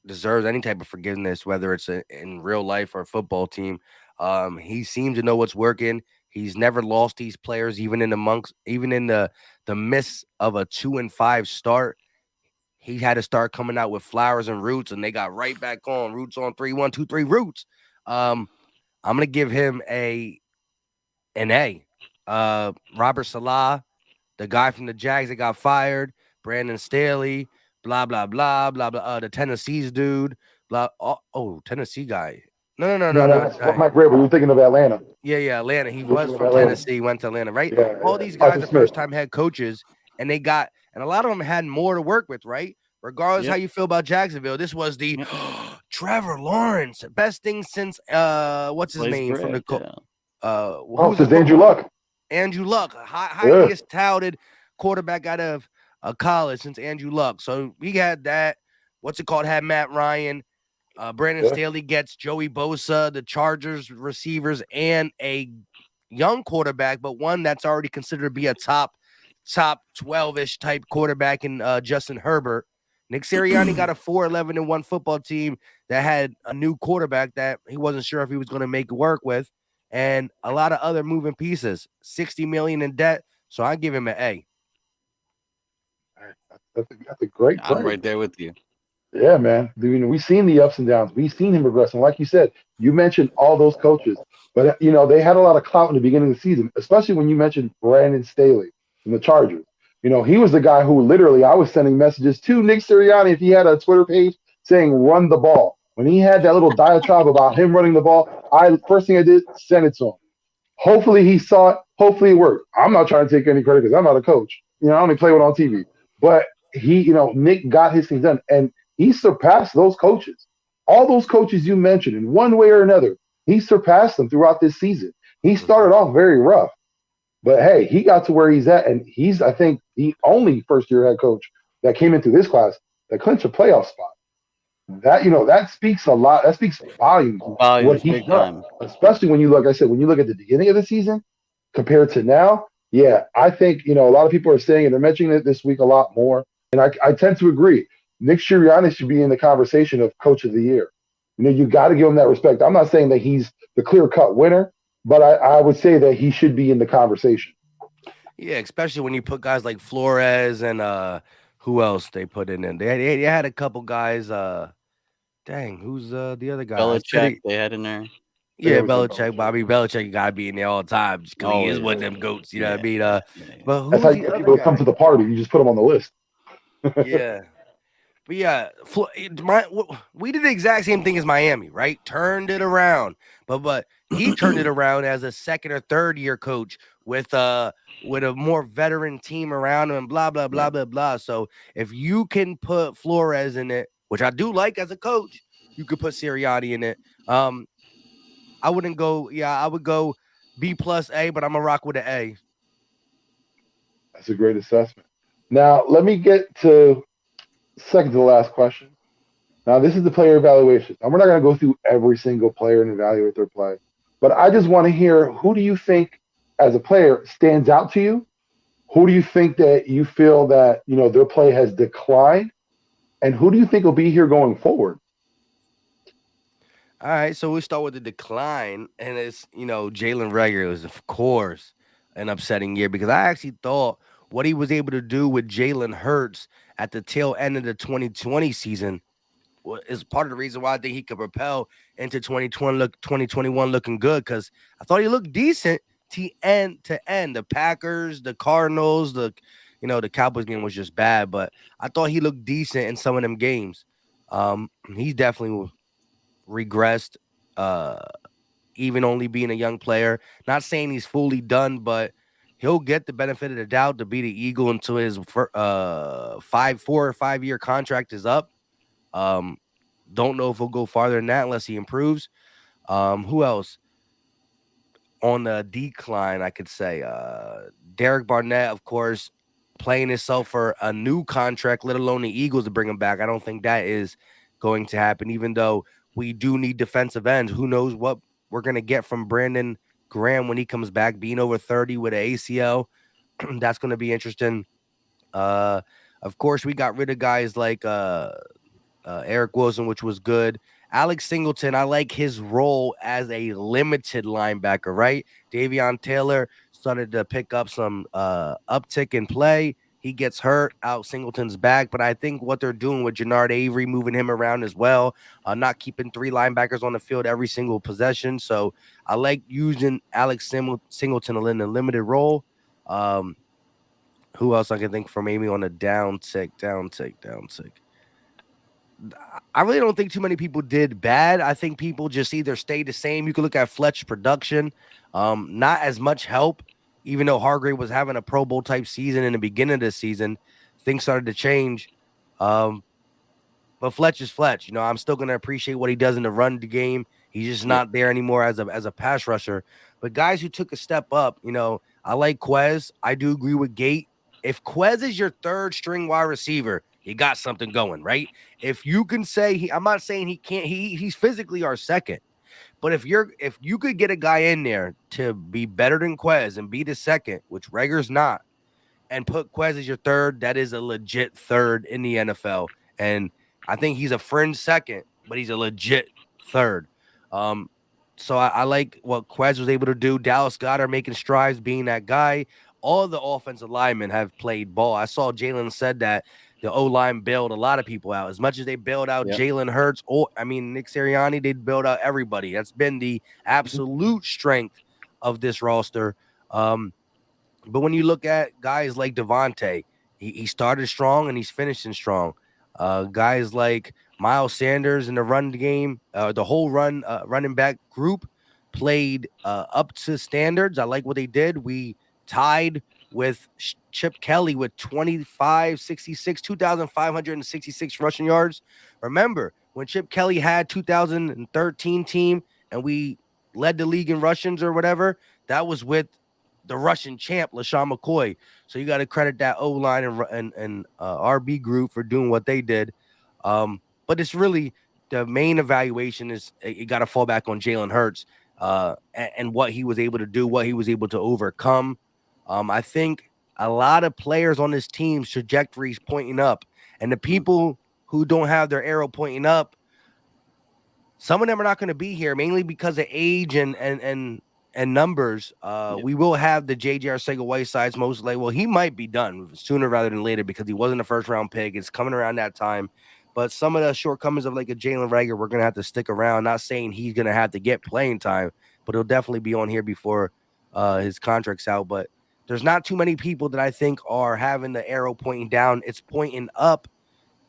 deserves any type of forgiveness, whether it's in real life or a football team. He seems to know what's working. He's never lost these players, even in the midst of a 2-5 start. He had to start coming out with Flowers and Roots, and they got right back on Roots on 3, 1, 2, 3 Roots. I'm gonna give him an A. Robert Salah, the guy from the Jags that got fired, Brandon Staley, blah blah blah blah blah. The Tennessee's dude, blah. Oh, Tennessee guy. No, no, no, No, no, no, no. that's Mike Vrabel. You're thinking of Atlanta. Yeah, Atlanta. He You're was thinking of from Atlanta. Tennessee, went to Atlanta, right? Yeah, All yeah. these guys Arthur are Smith. first time head coaches, and a lot of them had more to work with, right? Regardless how Yep. you feel about Jacksonville, this was the Yep. Trevor Lawrence, best thing since what's his Sliced name from the bread. Yeah. Oh, who's his since Andrew Luck. Andrew Luck, Yeah. highly touted quarterback out of college since Andrew Luck. So we had that. What's it called? Had Matt Ryan. Brandon Yeah. Staley gets Joey Bosa, the Chargers receivers, and a young quarterback, but one that's already considered to be a top 12-ish type quarterback in Justin Herbert. Nick Sirianni got a 4-11-1 football team that had a new quarterback that he wasn't sure if he was going to make work with, and a lot of other moving pieces. $60 million in debt, so I give him an A. That's a great I'm grade. right there with you. Yeah, man. We've seen the ups and downs. We've seen him progress. And like you said, you mentioned all those coaches, but they had a lot of clout in the beginning of the season, especially when you mentioned Brandon Staley from the Chargers. He was the guy who literally I was sending messages to Nick Sirianni if he had a Twitter page saying run the ball. When he had that little diatribe about him running the ball, first thing I did, send it to him. Hopefully he saw it. Hopefully it worked. I'm not trying to take any credit because I'm not a coach. I only play one on TV. But Nick got his things done. And he surpassed those coaches. All those coaches you mentioned, in one way or another, he surpassed them throughout this season. He started off very rough, but hey, he got to where he's at, and he's, I think, the only first-year head coach that came into this class that clinched a playoff spot. That speaks a lot. That speaks volumes. What Volumes, he's big done, time. especially when you look. I said when you look at the beginning of the season compared to now. Yeah, I think a lot of people are saying it. They're mentioning it this week a lot more. And I tend to agree. Nick Sirianni should be in the conversation of Coach of the Year. You got to give him that respect. I'm not saying that he's the clear-cut winner, but I would say that he should be in the conversation. Yeah, especially when you put guys like Flores and who else they put in. They had a couple guys. Dang, who's the other guy? Belichick, they had in there. Yeah, always have Belichick. Belichick. Bobby Belichick got to be in there all the time just because he is Always. one of them goats. You know what I Yeah. mean? Yeah. But That's who's how you the get other people to come guy? to the party. You just put them on the list. Yeah. But yeah, we did the exact same thing as Miami, right? Turned it around, but he turned it around as a second or third year coach with a more veteran team around him, and blah blah blah blah blah. So if you can put Flores in it, which I do like as a coach, you could put Sirianni in it. I wouldn't go. Yeah, I would go B plus A, but I'm gonna rock with an A. That's a great assessment. Now, let me get to second to the last question. Now, this is the player evaluation. And we're not going to go through every single player and evaluate their play, but I just want to hear who do you think, as a player, stands out to you? Who do you think that you feel that their play has declined, and who do you think will be here going forward? All right, so we start with the decline, and it's Jalen Reagor was of course an upsetting year because I actually thought what he was able to do with Jalen Hurts at the tail end of the 2020 season is part of the reason why I think he could propel into 2021 looking good because I thought he looked decent to end to end. The Packers, the Cardinals, the Cowboys game was just bad, but I thought he looked decent in some of them games. He's definitely regressed, even only being a young player. Not saying he's fully done, but he'll get the benefit of the doubt to be the Eagle until his 4 or 5 year contract is up. Don't know if he'll go farther than that unless he improves. Who else on the decline? I could say Derek Barnett, of course, playing himself for a new contract, let alone the Eagles to bring him back. I don't think that is going to happen, even though we do need defensive ends. Who knows what we're going to get from Brandon Graham when he comes back, being over 30 with an ACL. That's going to be interesting. Of course, we got rid of guys like Eric Wilson, which was good. Alex Singleton, I like his role as a limited linebacker, right? Davion Taylor started to pick up some uptick in play. He gets hurt, out Singleton's back, but I think what they're doing with Jannard Avery, moving him around as well, not keeping 3 linebackers on the field every single possession. So I like using Alex Singleton in a limited role. Who else I can think for maybe on a downtick? I really don't think too many people did bad. I think people just either stayed the same. You can look at Fletch's production. Not as much help, even though Hargrave was having a Pro Bowl type season in the beginning of the season. Things started to change. But Fletch is Fletch. You know, I'm still going to appreciate what he does in the run game. He's just not there anymore as a pass rusher. But guys who took a step up, you know, I like Quez. I do agree with Gate. If Quez is your 3rd string wide receiver, you got something going, right? If you can say I'm not saying he can't, he's physically our 2nd. But if you could get a guy in there to be better than Quez and be the 2nd, which Rager's not, and put Quez as your 3rd, that is a legit 3rd in the NFL. And I think he's a fringe 2nd, but he's a legit 3rd. So I like what Quez was able to do. Dallas Goedert making strides, being that guy. All the offensive linemen have played ball. I saw Jalen said that the O-line bailed a lot of people out. As much as they bailed out Jalen Hurts, Nick Sirianni, they'd bailed out everybody. That's been the absolute strength of this roster. But when you look at guys like Devontae, he started strong and he's finishing strong. Guys like Miles Sanders in the run game, the whole running back group played up to standards. I like what they did. We tied with Chip Kelly with 2,566 rushing yards. Remember, when Chip Kelly had 2013 team and we led the league in rushings or whatever, that was with the Russian champ, LaShawn McCoy. So you got to credit that O-line and RB group for doing what they did. But it's really the main evaluation is you got to fall back on Jalen Hurts and what he was able to do, what he was able to overcome. I think a lot of players on this team's trajectory is pointing up, and the people who don't have their arrow pointing up, some of them are not going to be here, mainly because of age and numbers. We will have the J.J. Arcega-Whitesides most likely. Well, he might be done sooner rather than later because he wasn't a first-round pick. It's coming around that time. But some of the shortcomings of like a Jalen Reagor, we're going to have to stick around. Not saying he's going to have to get playing time, but he'll definitely be on here before his contract's out. But there's not too many people that I think are having the arrow pointing down. It's pointing up.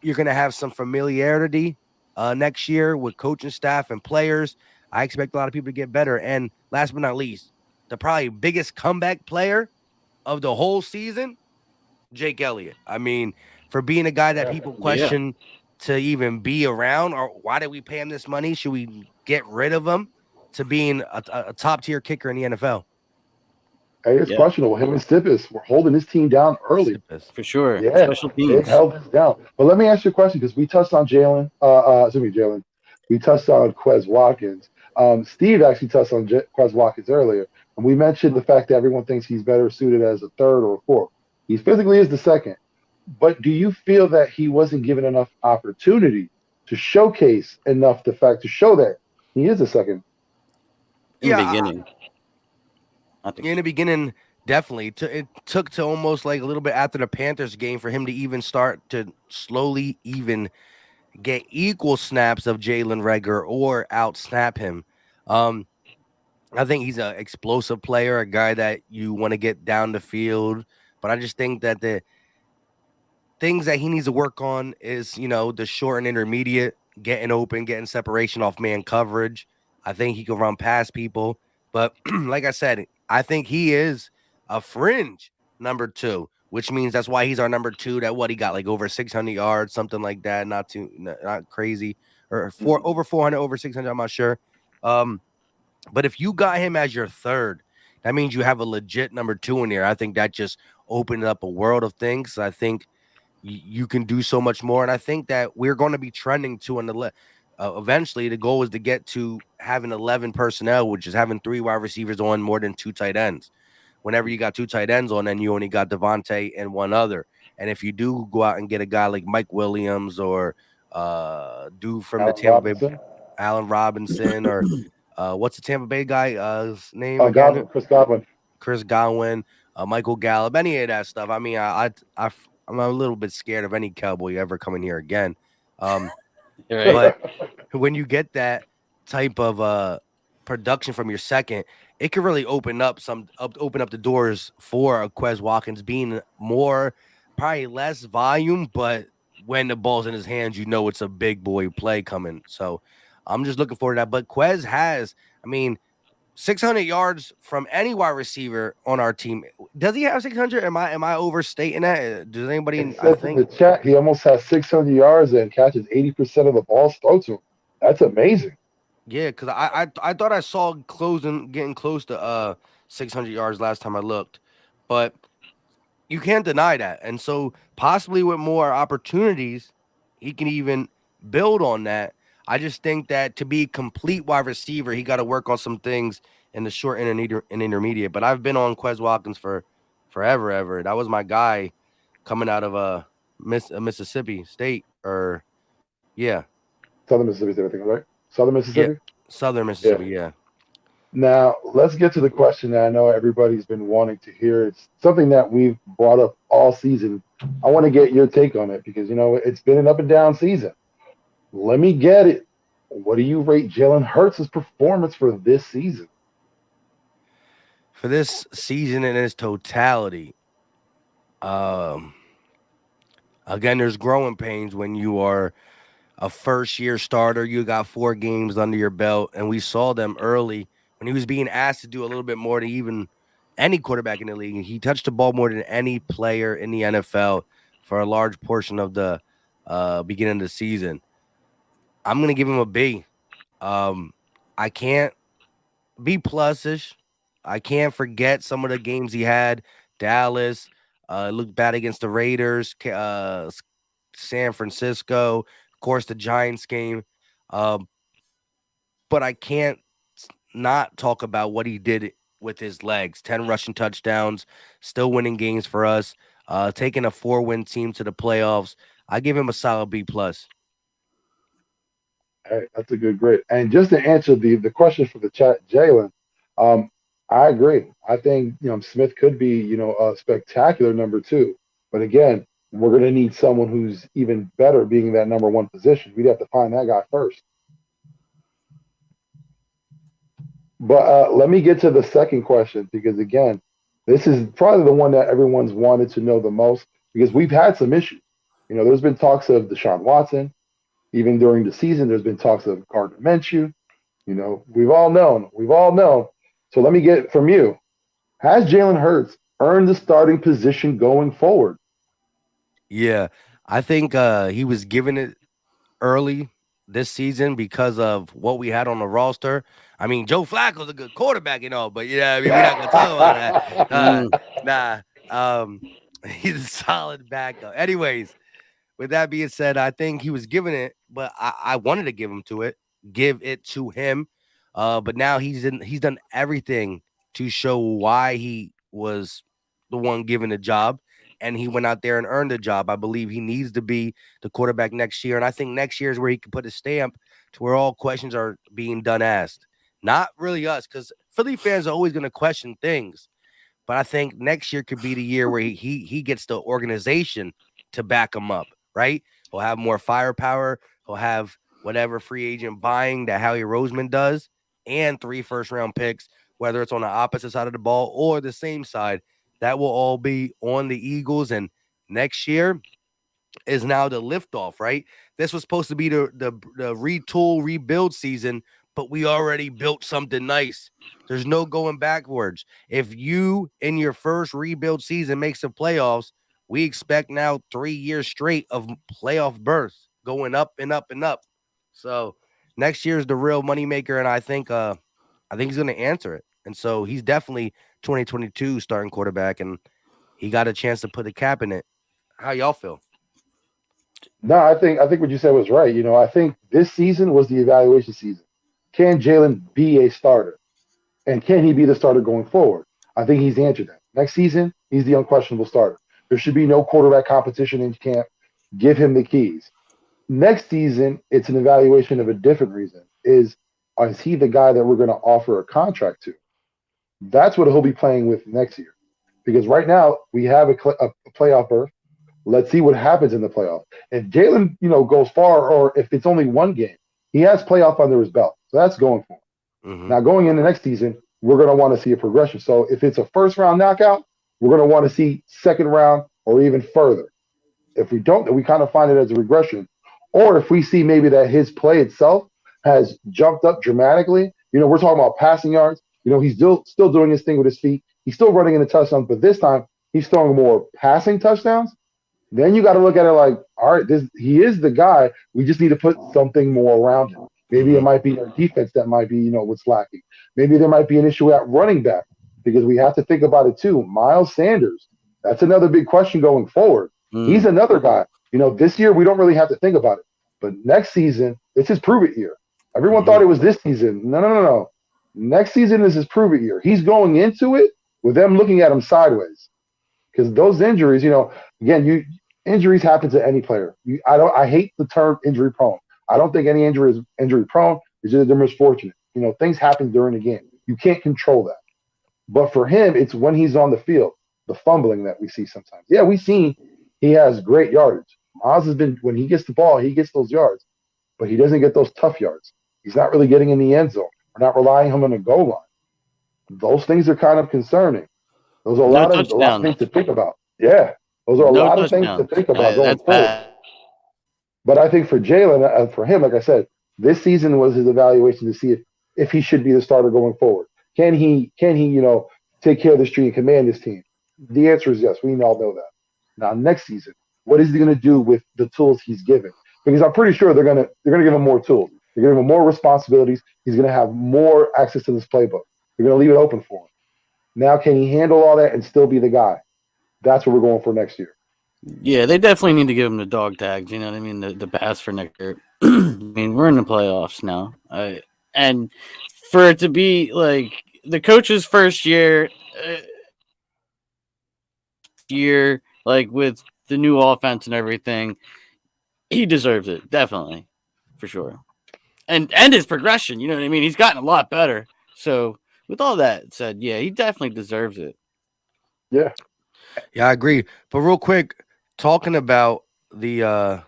You're going to have some familiarity next year with coaching staff and players. I expect a lot of people to get better. And last but not least, the probably biggest comeback player of the whole season, Jake Elliott. I mean, for being a guy that people question to even be around, or why did we pay him this money? Should we get rid of him, to being a top-tier kicker in the NFL? Hey, it's questionable. Him and Stippis were holding his team down early. For sure. Yeah, Special teams. They held us down. But let me ask you a question, because we touched on Jalen. We touched on Quez Watkins. Steve actually touched on Quez Watkins earlier. And we mentioned the fact that everyone thinks he's better suited as a 3rd or a 4th. He physically is the 2nd. But do you feel that he wasn't given enough opportunity to showcase enough the fact to show that he is the 2nd? In the beginning. In the beginning, definitely. It took to almost like a little bit after the Panthers game for him to even start to slowly even get equal snaps of Jalen Reagor or out-snap him. I think he's an explosive player, a guy that you want to get down the field. But I just think that the things that he needs to work on is, the short and intermediate, getting open, getting separation off man coverage. I think he can run past people. But like I said, I think he is a fringe number 2, which means that's why he's our number 2. That what he got like over 600 yards, something like that. Not crazy, or over 400, over 600. I'm not sure. But if you got him as your 3rd, that means you have a legit number 2 in there. I think that just opened up a world of things. I think you can do so much more, and I think that we're going to be trending to eventually. The goal is to get to having 11 personnel, which is having 3 wide receivers on more than 2 tight ends. Whenever you got 2 tight ends on, then you only got Devontae and one other. And if you do go out and get a guy like Mike Williams or dude from the Tampa Bay, Allen Robinson, or what's the Tampa Bay guy name again? Chris Godwin, Michael Gallup, any of that stuff. I mean, I'm a little bit scared of any Cowboy ever coming here again. But when you get that type of production from your second, it could really open up the doors for a Quez Watkins being more, probably less volume, but when the ball's in his hands, you know it's a big boy play coming. So I'm just looking forward to that. But Quez has, 600 yards from any wide receiver on our team. Does he have 600? Am I overstating that? Does anybody? In the chat, he almost has 600 yards and catches 80% of the balls thrown to him. That's amazing. Yeah, because I thought I saw getting close to 600 yards last time I looked, but you can't deny that. And so possibly with more opportunities, he can even build on that. I just think that to be a complete wide receiver, he got to work on some things in the short and intermediate. But I've been on Quez Watkins for forever, ever. That was my guy coming out of Mississippi State, or Southern Mississippi State, I think, right? Southern Mississippi? Yeah, Southern Mississippi, yeah. Now, let's get to the question that I know everybody's been wanting to hear. It's something that we've brought up all season. I want to get your take on it because, it's been an up and down season. Let me get it. What do you rate Jalen Hurts' performance for this season? For this season in its totality, again, there's growing pains when you are a first-year starter. You got 4 games under your belt, and we saw them early when he was being asked to do a little bit more than even any quarterback in the league. He touched the ball more than any player in the NFL for a large portion of the beginning of the season. I'm going to give him a B. I can't B plus-ish. I can't forget some of the games he had. Dallas, looked bad against the Raiders, San Francisco, of course, the Giants game. But I can't not talk about what he did with his legs. 10 rushing touchdowns, still winning games for us, taking a 4-win team to the playoffs. I give him a solid B+. Hey, that's a good grade. And just to answer the question for the chat, Jalen, I agree. I think Smith could be a spectacular number 2, but again, we're going to need someone who's even better being that number 1 position. We'd have to find that guy first. But let me get to the second question because again, this is probably the one that everyone's wanted to know the most because we've had some issues. There's been talks of Deshaun Watson. Even during the season, there's been talks of Gardner Minshew. We've all known. So let me get from you. Has Jalen Hurts earned the starting position going forward? Yeah, I think he was given it early this season because of what we had on the roster. I mean, Joe Flacco's a good quarterback, but we're not going to talk about that. He's a solid backup. Anyways, with that being said, I think he was given it, but I wanted to give it to him. But now he's done everything to show why he was the one given the job, and he went out there and earned the job. I believe he needs to be the quarterback next year, and I think next year is where he can put a stamp to where all questions are being asked. Not really us, because Philly fans are always going to question things, but I think next year could be the year where he gets the organization to back him up. Right? He'll have more firepower. He'll have whatever free agent buying that Howie Roseman does, and 3 first-round picks, whether it's on the opposite side of the ball or the same side. That will all be on the Eagles. And next year is now the liftoff, right? This was supposed to be the retool, rebuild season, but we already built something nice. There's no going backwards. If you in your first rebuild season makes the playoffs, we expect now 3 years straight of playoff berths going up and up and up. So next year's the real moneymaker, and I think he's going to answer it. And so he's definitely 2022 starting quarterback, and he got a chance to put a cap in it. How y'all feel? No, I think what you said was right. I think this season was the evaluation season. Can Jalen be a starter? And can he be the starter going forward? I think he's answered that. Next season, he's the unquestionable starter. There should be no quarterback competition in camp. Give him the keys. Next season, it's an evaluation of a different reason. Is he the guy that we're going to offer a contract to? That's what he'll be playing with next year. Because right now, we have a playoff berth. Let's see what happens in the playoff. If Jalen, goes far, or if it's only one game, he has playoff under his belt. So that's going for him. Mm-hmm. Now, going into next season, we're going to want to see a progression. So if it's a first-round knockout, we're going to want to see second round or even further. If we don't, then we kind of find it as a regression. Or if we see maybe that his play itself has jumped up dramatically, we're talking about passing yards. He's still doing his thing with his feet. He's still running in the touchdowns, but this time he's throwing more passing touchdowns. Then you got to look at it like, all right, he is the guy. We just need to put something more around him. Maybe it might be our defense that might be, what's lacking. Maybe there might be an issue at running back, because we have to think about it too. Miles Sanders, that's another big question going forward. He's another guy. This year we don't really have to think about it. But next season, it's his prove-it year. Everyone thought it was this season. No. Next season is his prove-it year. He's going into it with them looking at him sideways. Because those injuries, again, injuries happen to any player. I hate the term injury prone. I don't think any injury is injury prone. It's just they're misfortunate. Things happen during the game. You can't control that. But for him, it's when he's on the field, the fumbling that we see sometimes. Yeah, we've seen he has great yardage. Miles has been, when he gets the ball, he gets those yards, but he doesn't get those tough yards. He's not really getting in the end zone. We're not relying on him on the goal line. Those things are kind of concerning. Those are a lot of things to think about. Yeah, those are a lot of things to think about going forward. But I think for Jalen, for him, like I said, this season was his evaluation to see if he should be the starter going forward. Can he take care of the street and command his team? The answer is yes. We all know that. Now, next season, what is he going to do with the tools he's given? Because I'm pretty sure they're going to give him more tools. They're going to give him more responsibilities. He's going to have more access to this playbook. They're going to leave it open for him. Now, can he handle all that and still be the guy? That's what we're going for next year. Yeah, they definitely need to give him the dog tags. You know what I mean? The pass for next year. I mean, we're in the playoffs now, and for it to be like the coach's first year, like with the new offense and everything, he deserves it, definitely, for sure. And his progression, you know what I mean? He's gotten a lot better. So with all that said, yeah, he definitely deserves it. Yeah, I agree. But real quick, talking about the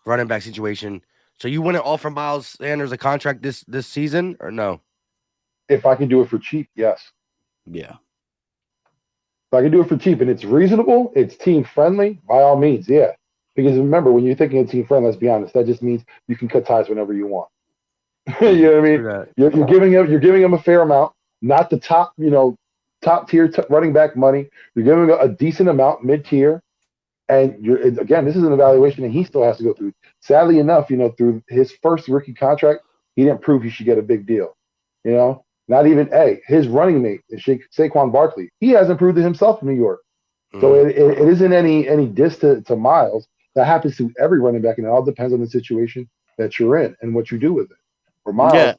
running back situation. So you wouldn't offer Miles Sanders a contract this season, or no? If I can do it for cheap, yes. Yeah. If I can do it for cheap and it's reasonable, it's team friendly, by all means, yeah. Because remember, when you're thinking of team friendly, let's be honest, that just means you can cut ties whenever you want. You know what I mean? You're giving him a fair amount, not the top tier running back money. You're giving him a decent amount, mid tier, and again, this is an evaluation that he still has to go through. Sadly enough, through his first rookie contract, he didn't prove he should get a big deal. Not even his running mate, Saquon Barkley. He hasn't proved it himself in New York. So it isn't any diss to Miles. That happens to every running back, and it all depends on the situation that you're in and what you do with it. For Miles,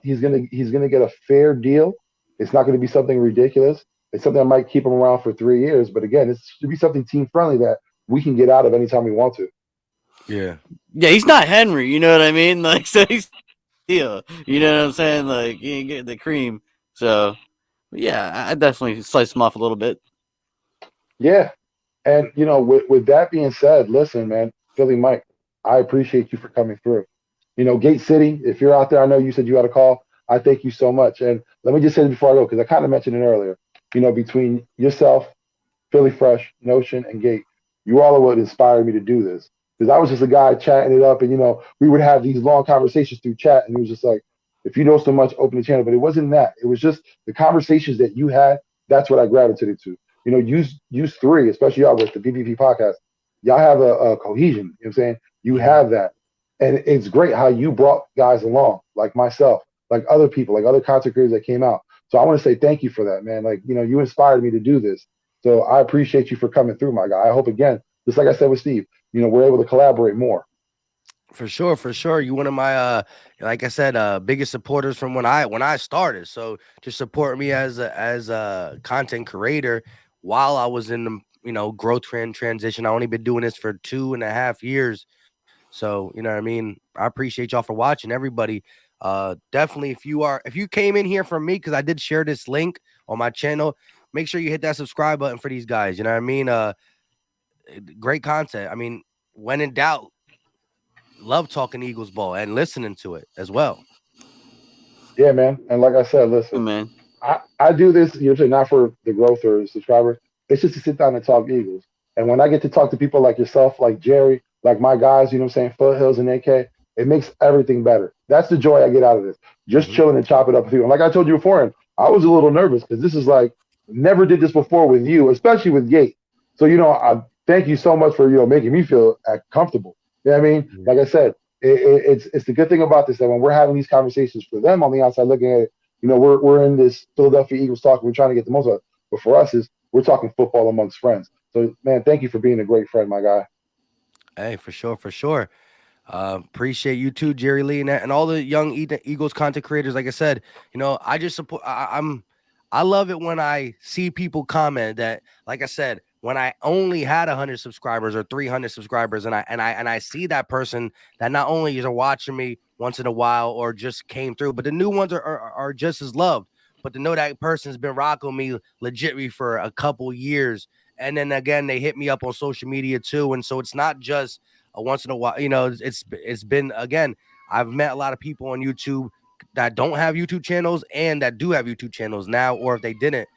he's gonna get a fair deal. It's not going to be something ridiculous. It's something that might keep him around for 3 years. But again, it should be something team friendly that we can get out of anytime we want to. Yeah. Yeah, he's not Henry. You know what I mean? Like, so he's deal. You know what I'm saying? Like, he ain't getting the cream. So, yeah, I definitely slice him off a little bit. Yeah. And, with that being said, listen, man, Philly Mike, I appreciate you for coming through. Gate City, if you're out there, I know you said you had a call. I thank you so much. And let me just say this before I go, because I kind of mentioned it earlier. Between yourself, Philly Fresh, Notion, and Gate, you all are what inspired me to do this. Because I was just a guy chatting it up, and we would have these long conversations through chat, and it was just like, if you know so much, open the channel. But it wasn't that. It was just the conversations that you had. That's what I gravitated to. Use three, especially y'all with the PvP podcast. Y'all have a cohesion. You know what I'm saying? You have that. And it's great how you brought guys along, like myself, like other people, like other content creators that came out. So I want to say thank you for that, man. Like, you inspired me to do this. So I appreciate you for coming through, my guy. I hope, again, just like I said with Steve, we're able to collaborate more. For sure. You one of my like I said, biggest supporters from when I started. So just support me as a content creator while I was in the growth transition. I only been doing this for 2.5 years. So, you know what I mean? I appreciate y'all for watching, everybody. Definitely if you came in here from me, because I did share this link on my channel, make sure you hit that subscribe button for these guys. You know what I mean? Great content. I mean, when in doubt, love talking Eagles ball and listening to it as well. Yeah, man. And like I said, listen, man. I do this, not for the growth or subscribers. It's just to sit down and talk Eagles. And when I get to talk to people like yourself, like Jerry, like my guys, Foothills and AK, it makes everything better. That's the joy I get out of this. Just chilling and chop it up with you. And like I told you before, I was a little nervous because this is like, never did this before with you, especially with Gate. So, I thank you so much for, making me feel comfortable. You know what I mean? Like I said, it's the good thing about this, that when we're having these conversations for them on the outside looking at it, we're in this Philadelphia Eagles talk. We're trying to get the most of it. But for us, we're talking football amongst friends. So, man, thank you for being a great friend, my guy. Hey, for sure. Appreciate you too, JerryLee, and all the young Eagles content creators. Like I said, I just support. I love it when I see people comment that, like I said, when I only had 100 subscribers or 300 subscribers, and I see that person that not only is watching me once in a while or just came through, but the new ones are just as loved. But to know that person's been rocking me legitly for a couple years, and then again they hit me up on social media too, and so it's not just a once in a while. It's been, again, I've met a lot of people on YouTube that don't have YouTube channels and that do have YouTube channels now, or if they didn't.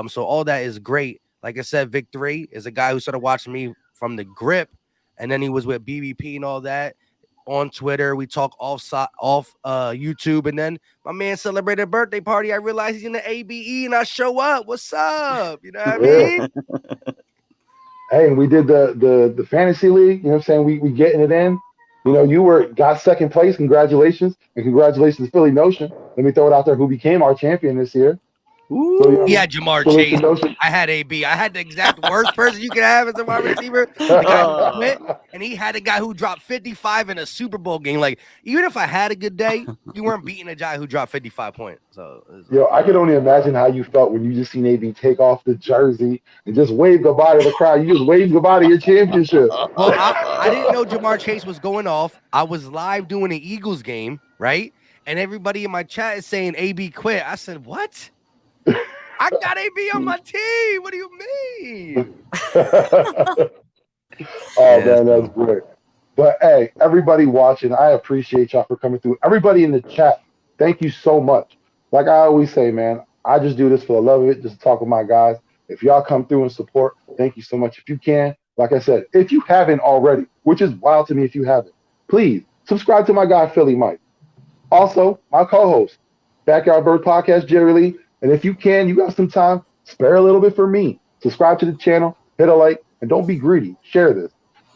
So all that is great. Like I said, Vick3 is a guy who started watching me from the grip, and then he was with BBP and all that on Twitter. We talk off YouTube, and then my man celebrated a birthday party. I realized he's in the ABE, and I show up. What's up? You know what I mean? Hey, and we did the fantasy league. You know what I'm saying? We getting it in. You got second place. Congratulations, and congratulations, Philly Notion. Let me throw it out there. Who became our champion this year? So, yeah, Jamar Chase. I had AB. I had the exact worst person you could have as a wide receiver. The guy who quit, and he had a guy who dropped 55 in a Super Bowl game. Like, even if I had a good day, you weren't beating a guy who dropped 55 points. So, I could only imagine how you felt when you just seen AB take off the jersey and just wave goodbye to the crowd. You just waved goodbye to your championship. Well, I didn't know Jamar Chase was going off. I was live doing an Eagles game, right? And everybody in my chat is saying AB quit. I said, what? I got AB on my team. What do you mean? Man, that's great. But hey, everybody watching, I appreciate y'all for coming through. Everybody in the chat, thank you so much. Like I always say, man, I just do this for the love of it, just to talk with my guys. If y'all come through and support, thank you so much. If you can, like I said, if you haven't already, which is wild to me if you haven't, please subscribe to my guy, Philly Mike. Also, my co-host, Backyard Bird Podcast, JerryLee. And if you can, you got some time, spare a little bit for me. Subscribe to the channel, hit a like, and don't be greedy. Share this.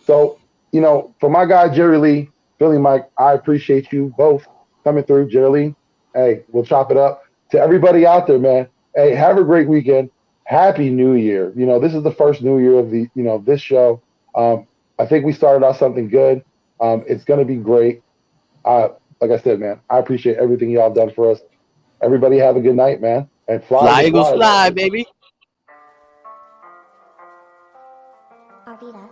So, for my guy, JerryLee, Philly Mike, I appreciate you both coming through. JerryLee, hey, we'll chop it up. To everybody out there, man, hey, have a great weekend. Happy New Year. This is the first New Year of the, this show. I think we started out something good. It's going to be great. Like I said, man, I appreciate everything y'all done for us. Everybody have a good night, man. And fly Eagles fly, baby. Arvita.